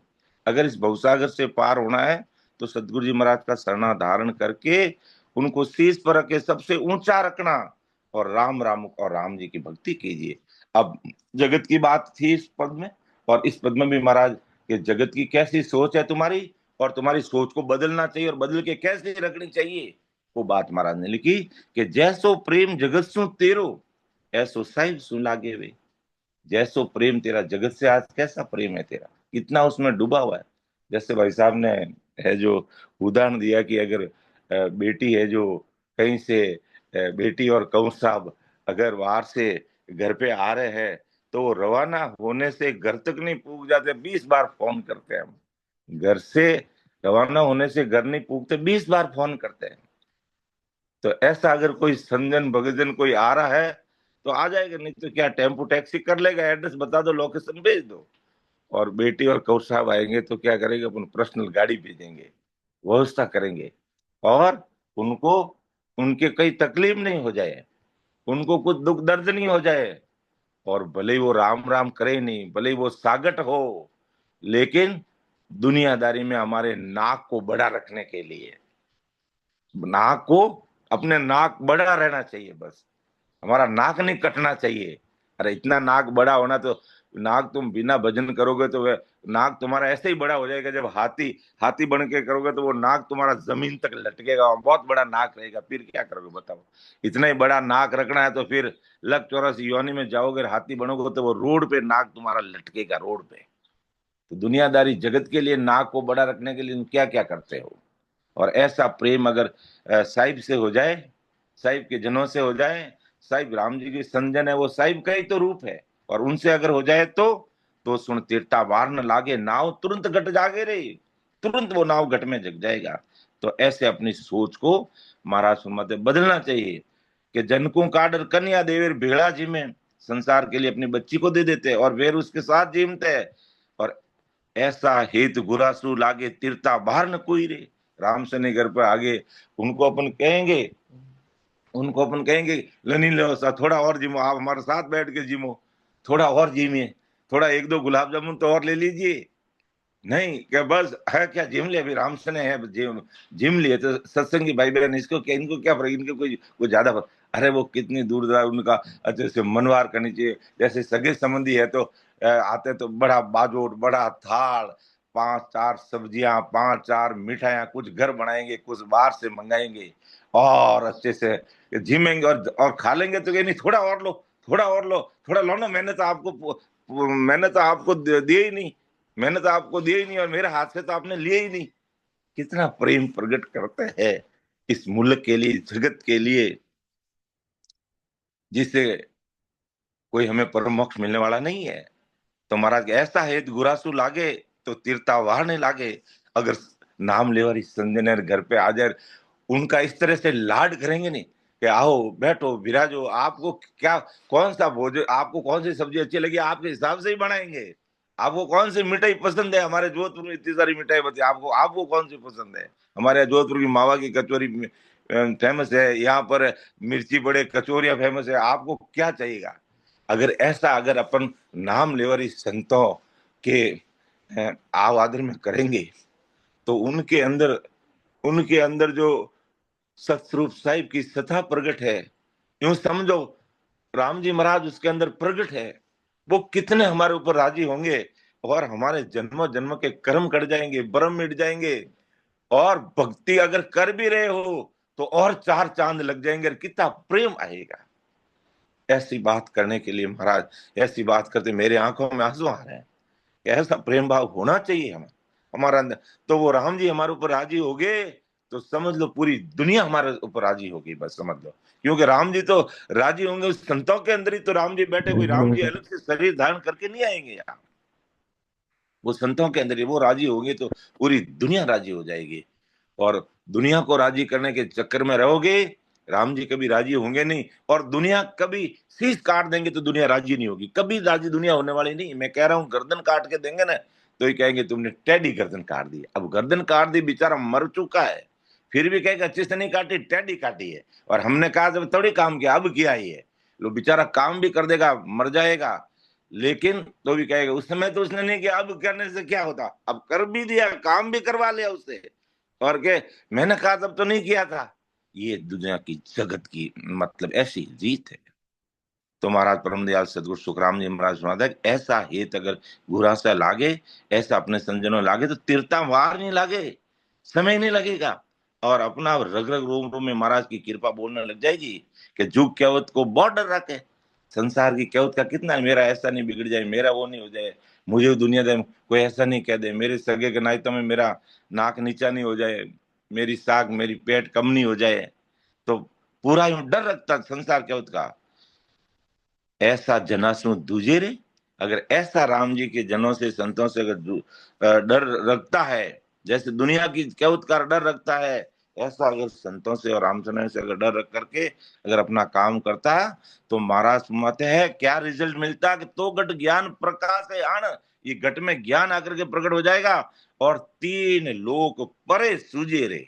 अगर इस भवसागर से पार होना है तो सदगुरु जी महाराज का शरणा धारण करके उनको शीस पर रख के सबसे ऊंचा रखना, और राम राम और राम जी की भक्ति कीजिए। अब जगत की बात थी इस पद में, और इस पद में भी महाराज के जगत की कैसी सोच है तुम्हारी, और तुम्हारी सोच को बदलना चाहिए, और बदल के कैसे रखनी चाहिए, वो बात महाराज ने लिखी, कि जैसो प्रेम जगत सु तेरो, ऐसो साहिब सु लागे वे। जैसो प्रेम तेरा जगत से, आज कैसा प्रेम है तेरा, कितना उसमें डूबा हुआ है। जैसे भाई साहब ने है जो उदाहरण दिया, कि अगर बेटी है जो कहीं से बेटी और कंवर साहब अगर बाहर से घर पे आ रहे हैं तो वो रवाना होने से घर तक नहीं पूग जाते, 20 बार फोन करते हैं हम। घर से रवाना होने से घर नहीं पूगते, 20 बार फोन करते हैं। तो ऐसा अगर कोई संजन भगजन कोई आ रहा है तो आ जाएगा, नहीं तो क्या टेम्पो टैक्सी कर लेगा, एड्रेस बता दो, लोकेशन भेज दो। और बेटी और कौर साहब आएंगे तो क्या करेंगे, अपन पर्सनल गाड़ी भेजेंगे, व्यवस्था करेंगे। और उनको उनके कई तकलीफ नहीं हो जाए, उनको कुछ दुख दर्द नहीं हो जाए। और भले ही वो राम राम करे नहीं, भले ही वो सागट हो, लेकिन दुनियादारी में हमारे नाक को बड़ा रखने के लिए, नाक को, अपने नाक बड़ा रहना चाहिए बस, हमारा नाक नहीं कटना चाहिए। अरे इतना नाक बड़ा होना तो, नाक तुम बिना भजन करोगे तो वह नाक तुम्हारा ऐसे ही बड़ा हो जाएगा। जब हाथी हाथी बन के करोगे तो वो नाक तुम्हारा जमीन तक लटकेगा और बहुत बड़ा नाक रहेगा, फिर क्या करोगे बताओ। इतना ही बड़ा नाक रखना है तो फिर लग चौरासी योनि में जाओगे, हाथी बनोगे तो वो रोड पे नाक तुम्हारा लटकेगा, रोड पे। तो दुनियादारी जगत के लिए नाक को बड़ा रखने के लिए तुम क्या क्या करते हो। और ऐसा प्रेम अगर साहिब से हो जाए, साहिब के जनों से हो जाए, साहिब राम जी की संजन है, वो साहिब का ही तो रूप है, और उनसे अगर हो जाए तो सुन तीरता वार न लागे, नाव तुरंत घट जागे रे, तुरंत वो नाव घट में जग जाएगा। तो ऐसे अपनी सोच को महाराज सुमते बदलना चाहिए कि जनकों का आडर कन्या देवेर भेड़ा जी में संसार के लिए अपनी बच्ची को दे देते हैं और वे उसके साथ जीमते हैं। और ऐसा हेत गुरासु लागे तीरता बाहर न कोई रे, राम से नहीं घर पर आगे उनको अपन कहेंगे लनी लो सा, थोड़ा और जिमो, आप हमारे साथ बैठ के जिमो, थोड़ा और जिमिए, थोड़ा एक दो गुलाब जामुन तो और ले लीजिए। नहीं क्या बस है क्या, जिम लिया, अभी राम से ने है जिम, जिम लिए तो सत्संगी भाई बहन, इसको क्या, इनको क्या फर्क, इनको कोई ज्यादा फर्क। अरे वो कितनी दूर दराज उनका अच्छे से मनवार करनी चाहिए। जैसे सगे संबंधी है तो आते तो बड़ा बाजोट, बड़ा थाल, 5 4 सब्जियां, 5 4 मिठाइयां, कुछ घर बनाएंगे, कुछ बाहर से मंगाएंगे, और अच्छे से जिमेंगे और खा लेंगे। तो ये नहीं थोड़ा और लो, थोड़ा और लो, थोड़ा लो ना, मैंने तो आपको दिए ही नहीं, मैंने तो आपको दिए ही नहीं, और मेरे हाथ से तो आपने लिए ही नहीं। कितना प्रेम प्रकट करते हैं इस मुल्क के लिए, जगत के लिए, जिससे कोई हमें परम मोक्ष मिलने वाला नहीं है। तो महाराज ऐसा है गुरासु लागे तो तीर्था वाह नहीं लागे। अगर नाम लेवर इस संजनर घर पे आ जाए, उनका इस तरह से लाड करेंगे नहीं कि आओ बैठो विराजो, आपको क्या, कौन सा भोजन, आपको कौन सी सब्जी अच्छी लगी आपके हिसाब से ही बनाएंगे। आपको कौन सी मिठाई पसंद है, हमारे जोधपुर में इतनी सारी मिठाई बची, आपको आपको कौन सी पसंद है। हमारे यहाँ जोधपुर की मावा की कचौरी फेमस है, यहाँ पर मिर्ची बड़े कचौरिया फेमस है, आपको क्या चाहिएगा। अगर ऐसा अगर अपन नाम लेवर इस संतों के आवादर में करेंगे तो उनके अंदर जो सतरूप साहिब की सत्ता प्रकट है, यूं समझो राम जी महाराज उसके अंदर प्रकट है, वो कितने हमारे ऊपर राजी होंगे, और हमारे जन्म जन्म के कर्म कट जाएंगे, भ्रम मिट जाएंगे। और भक्ति अगर कर भी रहे हो तो और 4 चांद लग जाएंगे, और कितना प्रेम आएगा। ऐसी बात करने के लिए महाराज, ऐसी बात करते मेरे आंखों में आंसू आ रहे हैं कि ऐसा प्रेम भाव होना चाहिए हमारा अंदर। तो वो राम जी हमारे ऊपर राजी हो गए तो समझ लो पूरी दुनिया हमारे ऊपर राजी होगी, बस समझ लो। क्योंकि राम जी तो राजी होंगे उस संतों के अंदर ही तो राम जी बैठे, कोई राम जी अलग से शरीर धारण करके नहीं आएंगे यार, वो संतों के अंदर ही वो राजी होंगे तो पूरी दुनिया राजी हो जाएगी। और दुनिया को राजी करने के चक्कर में रहोगे, राम जी कभी राजी होंगे नहीं, और दुनिया कभी शीश काट देंगे तो दुनिया राजी नहीं होगी, कभी राजी दुनिया होने वाली नहीं। मैं कह रहा हूं गर्दन काट के देंगे ना तो ये कहेंगे तुमने टेढ़ी गर्दन काट दी। अब गर्दन काट दी, बेचारा मर चुका है, फिर भी कहेगा अच्छे से नहीं काटी, टेढ़ी काटी है। और हमने कहा जब थोड़ी काम किया, अब किया ही है, लो बेचारा काम भी कर देगा, मर जाएगा, लेकिन तो भी कहेगा उस समय तो उसने नहीं किया, अब करने से क्या होता, अब कर भी दिया, काम भी करवा लिया उससे, और के मैंने कहा तब तो नहीं किया था। ये दुनिया की जगत की मतलब ऐसी रीत है। तो महाराज परम दयाल सदगुरु सुखराम जी महाराज सुनाते ऐसा हेत अगर गुरा से लागे, ऐसा अपने संजनों लागे तो तीर्था वार नहीं लागे, समय नहीं लगेगा। और अपना रग रग रोम रोम में महाराज की कृपा बोलने लग जाएगी कि जुग क्यावत को बहुत डर रखे, संसार की क्यावत का कितना है, मेरा ऐसा नहीं बिगड़ जाए, मेरा वो नहीं हो जाए, मुझे दुनिया दे कोई ऐसा नहीं कह दे, मेरे सगे के नायतों में मेरा नाक नीचा नहीं हो जाए, मेरी साख मेरी पेट कम नहीं हो जाए। तो पूरा यूं डर रखता संसार क्यावत का। ऐसा जनासु दूजे रे। अगर ऐसा राम जी के जनों से, संतों से अगर डर रखता है, जैसे दुनिया की केवट का डर रखता है, ऐसा अगर संतों से और रामचंद्र से अगर डर रख करके अगर अपना काम करता, तो महाराज सुनाते हैं क्या रिजल्ट मिलता कि तो घट ज्ञान प्रकाश है आन, ये घट में ज्ञान आकर के प्रकट हो जाएगा और तीन लोक परे सूझे रे।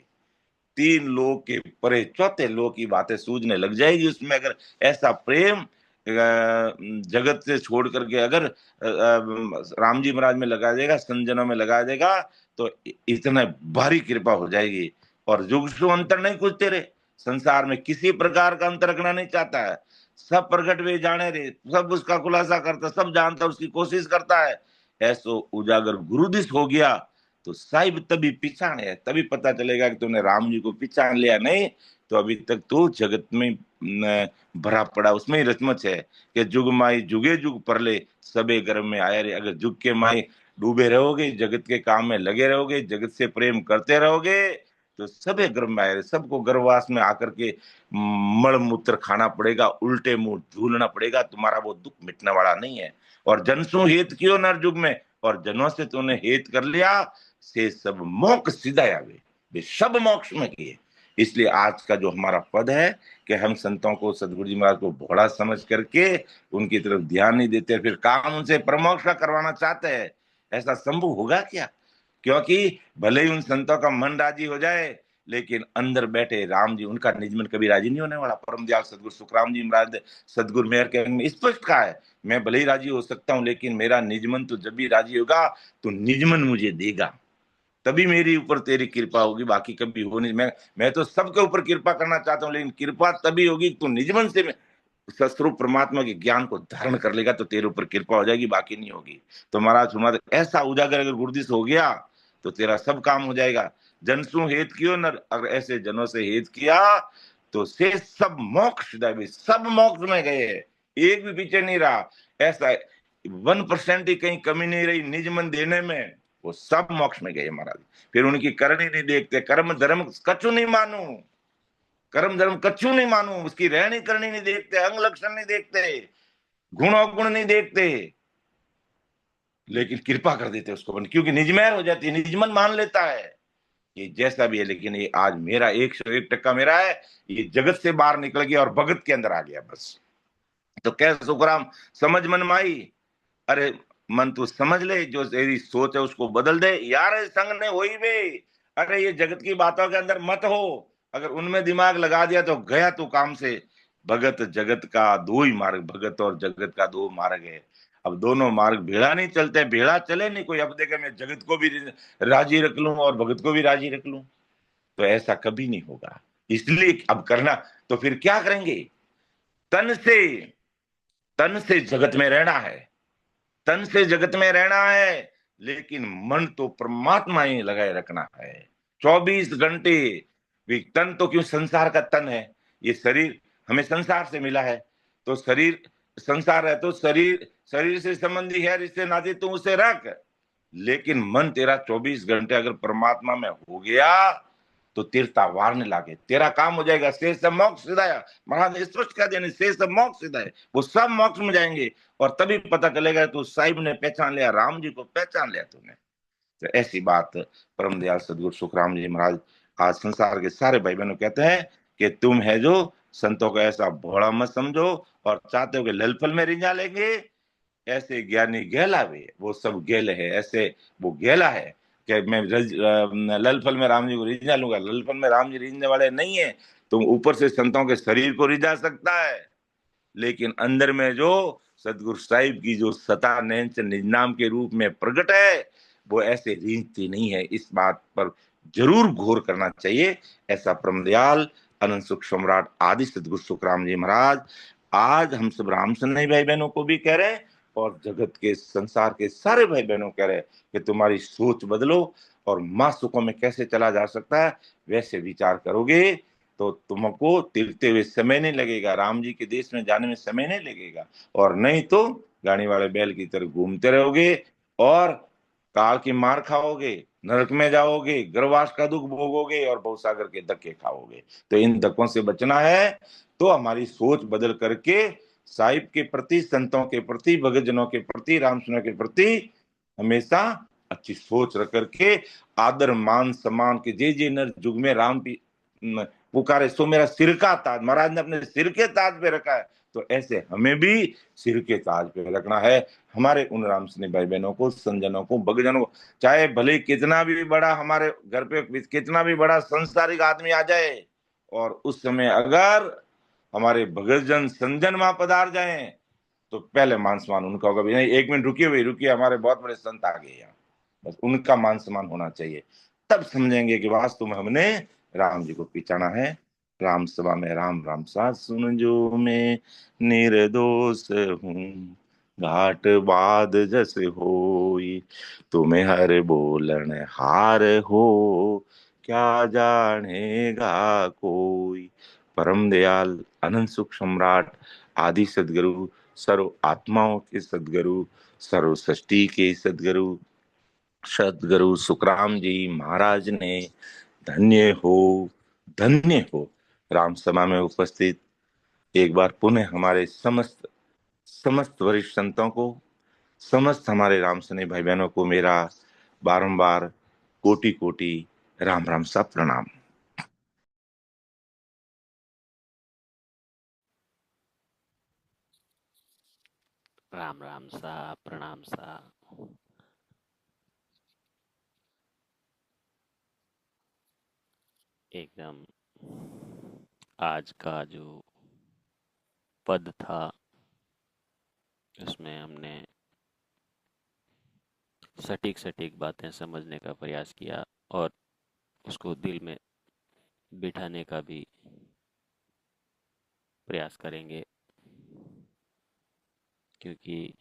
तीन लोक के परे चौथे लोक की बातें सूझने लग जाएगी उसमें, अगर ऐसा प्रेम जगत से छोड़ करके अगर राम जी महाराज में लगा देगा, संजनों में लगा देगा, तो इतना भारी कृपा हो जाएगी। और युग सु अंतर नहीं कुछ तेरे, संसार में किसी प्रकार का अंतर रखना नहीं चाहता है, सब प्रकट वे जाने रे, सब उसका खुलासा करता, सब जानता, उसकी कोशिश करता है। ऐसो उजागर गुरुदिश हो गया तो साहिब तभी पहचान है, तभी पता चलेगा कि तूने राम जी को पहचान लिया, नहीं तो अभी तक तो जगत में भरा पड़ा उसमें ही रचमच है कि जुग माई जुगे जुग परले सबे गर्भ में आया रे। अगर जुग के माई डूबे रहोगे, जगत के काम में लगे रहोगे, जगत से प्रेम करते रहोगे, तो सबे गर्भ में आए रे। सबको गर्भवास में आकर के मल मूत्र खाना पड़ेगा, उल्टे मुंह झूलना पड़ेगा, तुम्हारा वो दुख मिटने वाला नहीं है। और जनसु हेत कियो नर युग में, और जनों से तूने हेत कर लिया, से सब मोक्ष सिधाया वे सब मोक्ष में किए। इसलिए आज का जो हमारा पद है कि हम संतों को, सदगुरु जी महाराज को भोला समझ करके उनकी तरफ ध्यान नहीं देते, फिर काम उनसे परमोक्ष का करवाना चाहते हैं, ऐसा संभव होगा क्या? क्योंकि भले ही उन संतों का मन राजी हो जाए, लेकिन अंदर बैठे राम जी, उनका निज मन कभी राजी नहीं होने वाला। परम दयाल सदगुरु सुखराम जी महाराज सदगुरु मेहर के अंग में स्पष्ट कहा है, मैं भले ही राजी हो सकता हूं, लेकिन मेरा निज मन तो जब भी राजी होगा तो निज मन मुझे देगा, तभी मेरी ऊपर तेरी कृपा होगी, बाकी कभी हो नहीं। मैं तो सबके ऊपर कृपा करना चाहता हूँ, लेकिन कृपा तभी होगी तू निजमन से स्वरूप परमात्मा के ज्ञान को धारण कर लेगा, तो तेरे ऊपर कृपा हो जाएगी, बाकी नहीं होगी। तो महाराज हमारे ऐसा उजागर अगर गुरुदिश हो गया तो तेरा सब काम हो जाएगा। जनसु हेत कियो नर, अगर ऐसे जनों से हेत किया तो से सब मोक्ष, सब मोक्ष में गए, एक भी पीछे नहीं रहा। ऐसा 1% ही कहीं कमी नहीं रही निज मन देने में, वो सब मोक्ष में गए महाराज। फिर उनकी करनी नहीं देखते, कर्म धर्म कछु नहीं मानू, कर्म धर्म कछु नहीं मानू, उसकी रहनी करनी नहीं देखते, अंग लक्षण नहीं देखते, गुण अवगुण नहीं देखते, लेकिन कृपा कर देते उसको, क्योंकि निजमैर हो जाती है, निजमन मान लेता है ये जैसा भी है, लेकिन ये आज मेरा 101% मेरा है, ये जगत से बाहर निकल गया और भगत के अंदर आ गया बस। तो कैसे सुखराम समझ मन माई, अरे मन तू समझ ले, जो तेरी सोच है उसको बदल दे यार, संग ने हो ही वे। अरे ये जगत की बातों के अंदर मत हो, अगर उनमें दिमाग लगा दिया तो गया तू काम से। भगत जगत का दो ही मार्ग, भगत और जगत का दो मार्ग है। अब दोनों मार्ग भेड़ा नहीं चलते, भेड़ा चले नहीं कोई, अब देखे मैं जगत को भी राजी रख लूं और भगत को भी राजी रख लूं, तो ऐसा कभी नहीं होगा। इसलिए अब करना तो फिर क्या करेंगे, तन से, तन से जगत में रहना है, तन से जगत में रहना है, लेकिन मन तो परमात्मा ही लगाए रखना है 24 घंटे। तन तो क्यों, संसार का तन है, ये शरीर हमें संसार से मिला है, तो शरीर संसार है, तो शरीर शरीर से संबंधी है, रिश्ते नाते तू उसे रख, लेकिन मन तेरा 24 घंटे अगर परमात्मा में हो गया तो तीर्था वारने लागे, तेरा काम हो जाएगा। शेष मोक्ष सिधाया, महाराज ने स्पष्ट कह दिया, शेष मोक्ष सिधाए, वो सब मोक्ष में जाएंगे। और तभी पता चलेगा तो साहिब ने पहचान लिया, राम जी को पहचान लिया तूने। तो ऐसी बात परम दयाल सदगुरु सुखराम जी महाराज आज संसार के सारे भाई बहनों कहते हैं कि तुम है जो संतों को ऐसा भोला मत समझो और चाहते हो कि लल फल में रिंझा लेंगे, ऐसे ज्ञानी गहला वे, वो सब गेल है, ऐसे वो गेला है कि मैं लल फल में राम जी को रिझा लूंगा। लल फल में राम जी रिझने वाले नहीं है, तुम ऊपर से संतों के शरीर को रिझा सकता है, लेकिन अंदर में जो सदगुरु साहिब की जो सता नैन से निज नाम के रूप में प्रकट है, वो ऐसे रीझती नहीं है। इस बात पर जरूर गौर करना चाहिए। ऐसा परम दयाल अनंत सुख सम्राट आदि सदगुरु सुखराम जी महाराज आज हम सब रामचंद्र भाई बहनों को भी कह रहे हैं और जगत के संसार के सारे भाई बहनों कह रहे हैं कि तुम्हारी सोच बदलो और मां सुखों में कैसे चला जा सकता है वैसे विचार करोगे तो तुमको तिरते हुए समय नहीं लगेगा, राम जी के देश में जाने में समय नहीं लगेगा, और नहीं तो गाड़ी वाले बैल की तरह घूमते रहोगे और काल की मार खाओगे, नरक में जाओगे, गर्भवास का दुख भोगोगे और भवसागर के धक्के खाओगे। तो इन धक्कों से बचना है तो हमारी सोच बदल करके साहिब के प्रति, संतों के प्रति, भगतजनों के प्रति, रामसुनों के प्रति हमेशा अच्छी सोच रख करके आदर मान सम्मान के जे नर जुग में राम पुकारे सो मेरा सिर का ताज, महाराज ने अपने सिर के ताज पे रखा है, तो ऐसे हमें भी सिर के ताज पे रखना है। हमारे उन राम स्नेही भाई बहनों को, संजनों को, भगजनों को, चाहे भले कितना भी बड़ा हमारे घर पे कितना भी बड़ा संसारिक आदमी आ जाए, और उस समय अगर हमारे भगतजन संजन वहां पधार जाए तो पहले मान सम्मान उनका होगा। भी नहीं, 1 मिनट रुकिए भाई, रुकिए, हमारे बहुत बड़े संत आ गए यहाँ, बस उनका मान सम्मान होना चाहिए। तब समझेंगे कि वास्तव में हमने राम जी को पहचाना है। राम सभा में राम राम सा सुन जो मैं निर्दोष हूँ, घाट बाद जस होई, तुम्हें हर बोलन हार हो, क्या जानेगा कोई। परम दयाल अनंत सुख सम्राट आदि सदगुरु, सर्व आत्माओं के सदगुरु, सर्व सृष्टि के सदगुरु सदगुरु सुखराम जी महाराज ने धन्य हो राम सभा में उपस्थित एक बार पुनः हमारे समस्त समस्त वरिष्ठ संतों को, समस्त हमारे राम स्नेही भाई बहनों को मेरा बारंबार कोटि कोटि राम राम सा प्रणाम। राम राम सा, प्रणाम सा। एकदम आज का जो पद था उसमें हमने सटीक सटीक बातें समझने का प्रयास किया और उसको दिल में बिठाने का भी प्रयास करेंगे, क्योंकि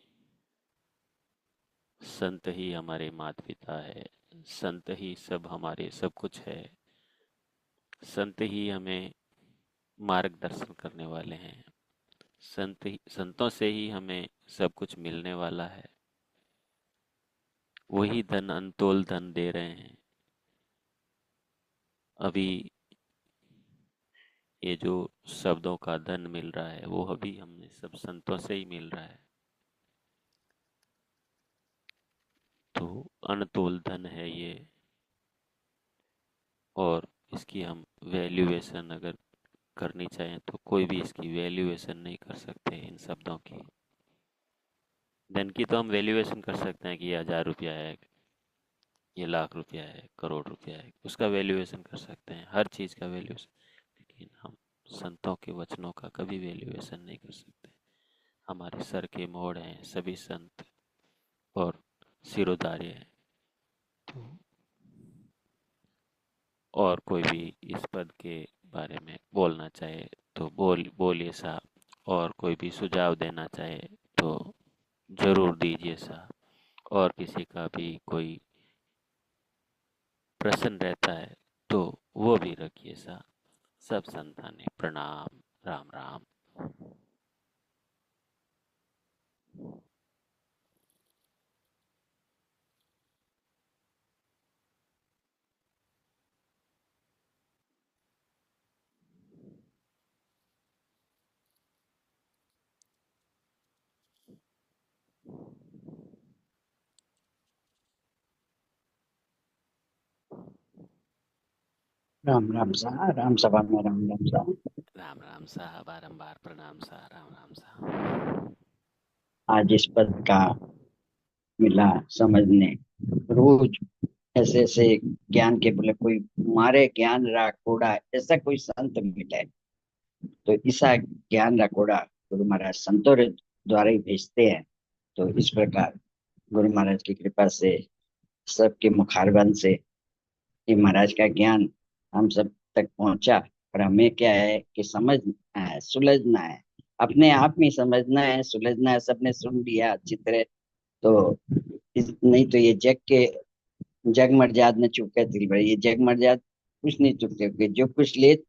संत ही हमारे माता पिता है, संत ही सब हमारे सब कुछ है, संत ही हमें मार्गदर्शन करने वाले हैं, संतों से ही हमें सब कुछ मिलने वाला है। वही धन अनतोल धन दे रहे हैं। अभी ये जो शब्दों का धन मिल रहा है वो अभी हमें सब संतों से ही मिल रहा है। तो अनतोल धन है ये, और इसकी हम वैल्यूएशन अगर करनी चाहें तो कोई भी इसकी वैल्यूएशन नहीं कर सकते। इन शब्दों की, धन की तो हम वैल्यूएशन कर सकते हैं कि ये 1000 रुपया है, ये लाख रुपया है, करोड़ रुपया है, उसका वैल्यूएशन कर सकते हैं, हर चीज़ का वैल्यूएशन। लेकिन हम संतों के वचनों का कभी वैल्यूएशन नहीं कर सकते। हमारे सर के मोड़ हैं सभी संत और सिरोधार्य हैं। तो और कोई भी इस पद के बारे में बोलना चाहे तो बोलिए साहब, और कोई भी सुझाव देना चाहे तो जरूर दीजिए साहब, और किसी का भी कोई प्रश्न रहता है तो वो भी रखिए साहब। सब संतानें प्रणाम, राम राम। राम राम सा, राम सभा में राम राम सा। राम राम साहब, बारंबार प्रणाम सा, राम राम सा। आज इस पद का मिला समझने, रोज ऐसे ऐसे ज्ञान के बोले कोई मारे ज्ञान राकोड़ा, ऐसा कोई संत मिले तो ऐसा ज्ञान राकोड़ा गुरु महाराज संतों द्वारा ही भेजते हैं। तो इस प्रकार गुरु महाराज की कृपा से, सबके मुखारबंद से ये महाराज का ज्ञान हम सब तक पहुंचा। और हमें क्या है कि समझना है, सुलझना है, अपने आप में समझना है, सुलझना है। सबने सुन लिया अच्छी तरह तो नहीं तो ये जग मर्जाद न चूके दिल भर, ये जग मर्जाद कुछ नहीं चुकते, जो कुछ लेत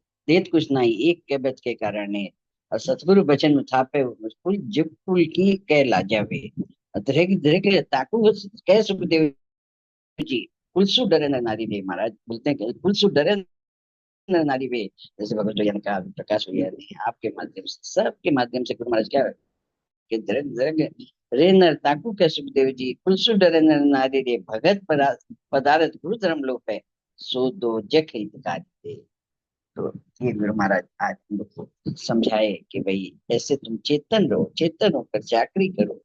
कुछ नहीं, एक के बच के कारण है। और सतगुरु बचन उठापे कुल जुग कुल की कह लाजावे, दरेक दरेक ताकू कह सुखदेव जी, कुलसु डरे न नारी वे। महाराज बोलते हैं कि कुलसु डरे नारी वे। जैसे भगवत भैया ने कहा, प्रकाश भैया ने आपके माध्यम से, सबके माध्यम से गुरु महाराज क्या के दरग दरग रे नर ताकू के सुखदेव जी कुलसु डरे नर नारी रे भगत पदारथ गुरु धर्म लोप है सो दो जख हितकारी दे। तो ये गुरु महाराज आज हम लोग को समझाए कि भाई ऐसे तुम चेतन रहो, चेतन होकर चाकरी करो।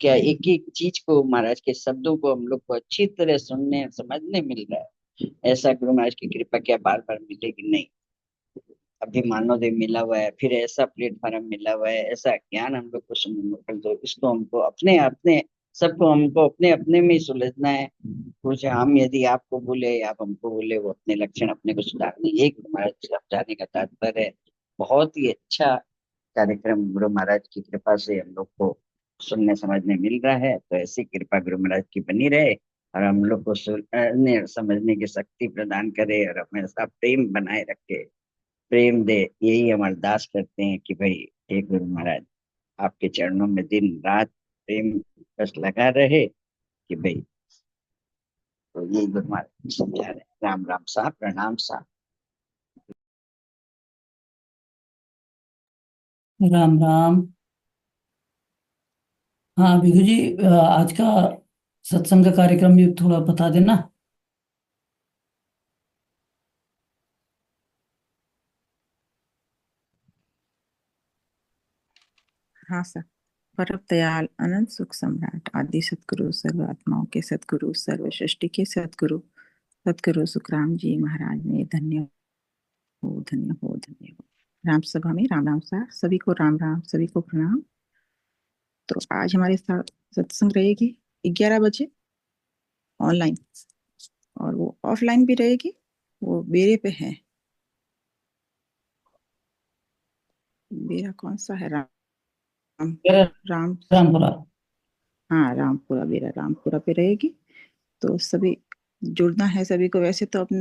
क्या एक एक चीज को महाराज के शब्दों को हम लोग को अच्छी तरह सुनने समझने मिल रहा है। ऐसा गुरु महाराज की कृपा क्या बार बार मिलेगी? नहीं। अभी मानवदेव मिला हुआ है, फिर ऐसा प्लेटफॉर्म मिला हुआ है, ऐसा ज्ञान हम लोग को सुनने को मिला, तो इसको हमको अपने अपने सबको हमको अपने अपने में ही सुलझना है। कुछ हम यदि आपको बोले, आप हमको बोले, वो अपने लक्षण अपने को सुधारने, यही गुरु महाराज समझाने का तात्पर्य है। बहुत ही अच्छा कार्यक्रम गुरु महाराज की कृपा से हम लोग को सुनने समझने मिल रहा है। तो ऐसी कृपा गुरु महाराज की बनी रहे और हम लोग को सुनने समझने की शक्ति प्रदान करे और हमेशा प्रेम बनाए रखे, प्रेम दे। यही हम अरदास करते हैं कि भाई हे गुरु महाराज, आपके चरणों में दिन रात प्रेम बस लगा रहे कि भाई। तो यही गुरु महाराज समझा रहे हैं। राम राम साहब, प्रणाम साहब। राम राम। हाँ विधु जी, आज का सत्संग का कार्यक्रम भी थोड़ा बता देना। हाँ सर। परम दयाल अनंत सुख सम्राट आदि सतगुरु सर्व आत्माओं के सतगुरु सर्व सृष्टि के सतगुरु सतगुरु सुखराम जी महाराज ने धन्य हो, धन्य हो, धन्य हो। राम सभा में राम राम साहब, सभी को राम राम, सभी को प्रणाम। तो आज हमारे साथ सत्संग रहेगी 11 बजे ऑनलाइन, और वो ऑफलाइन भी रहेगी, वो बेरे पे है। बेरा कौन सा है? राम राम रामपुरा। हाँ, रामपुरा बेरा, रामपुरा पे रहेगी। तो सभी जुड़ना है सभी को। वैसे तो अपने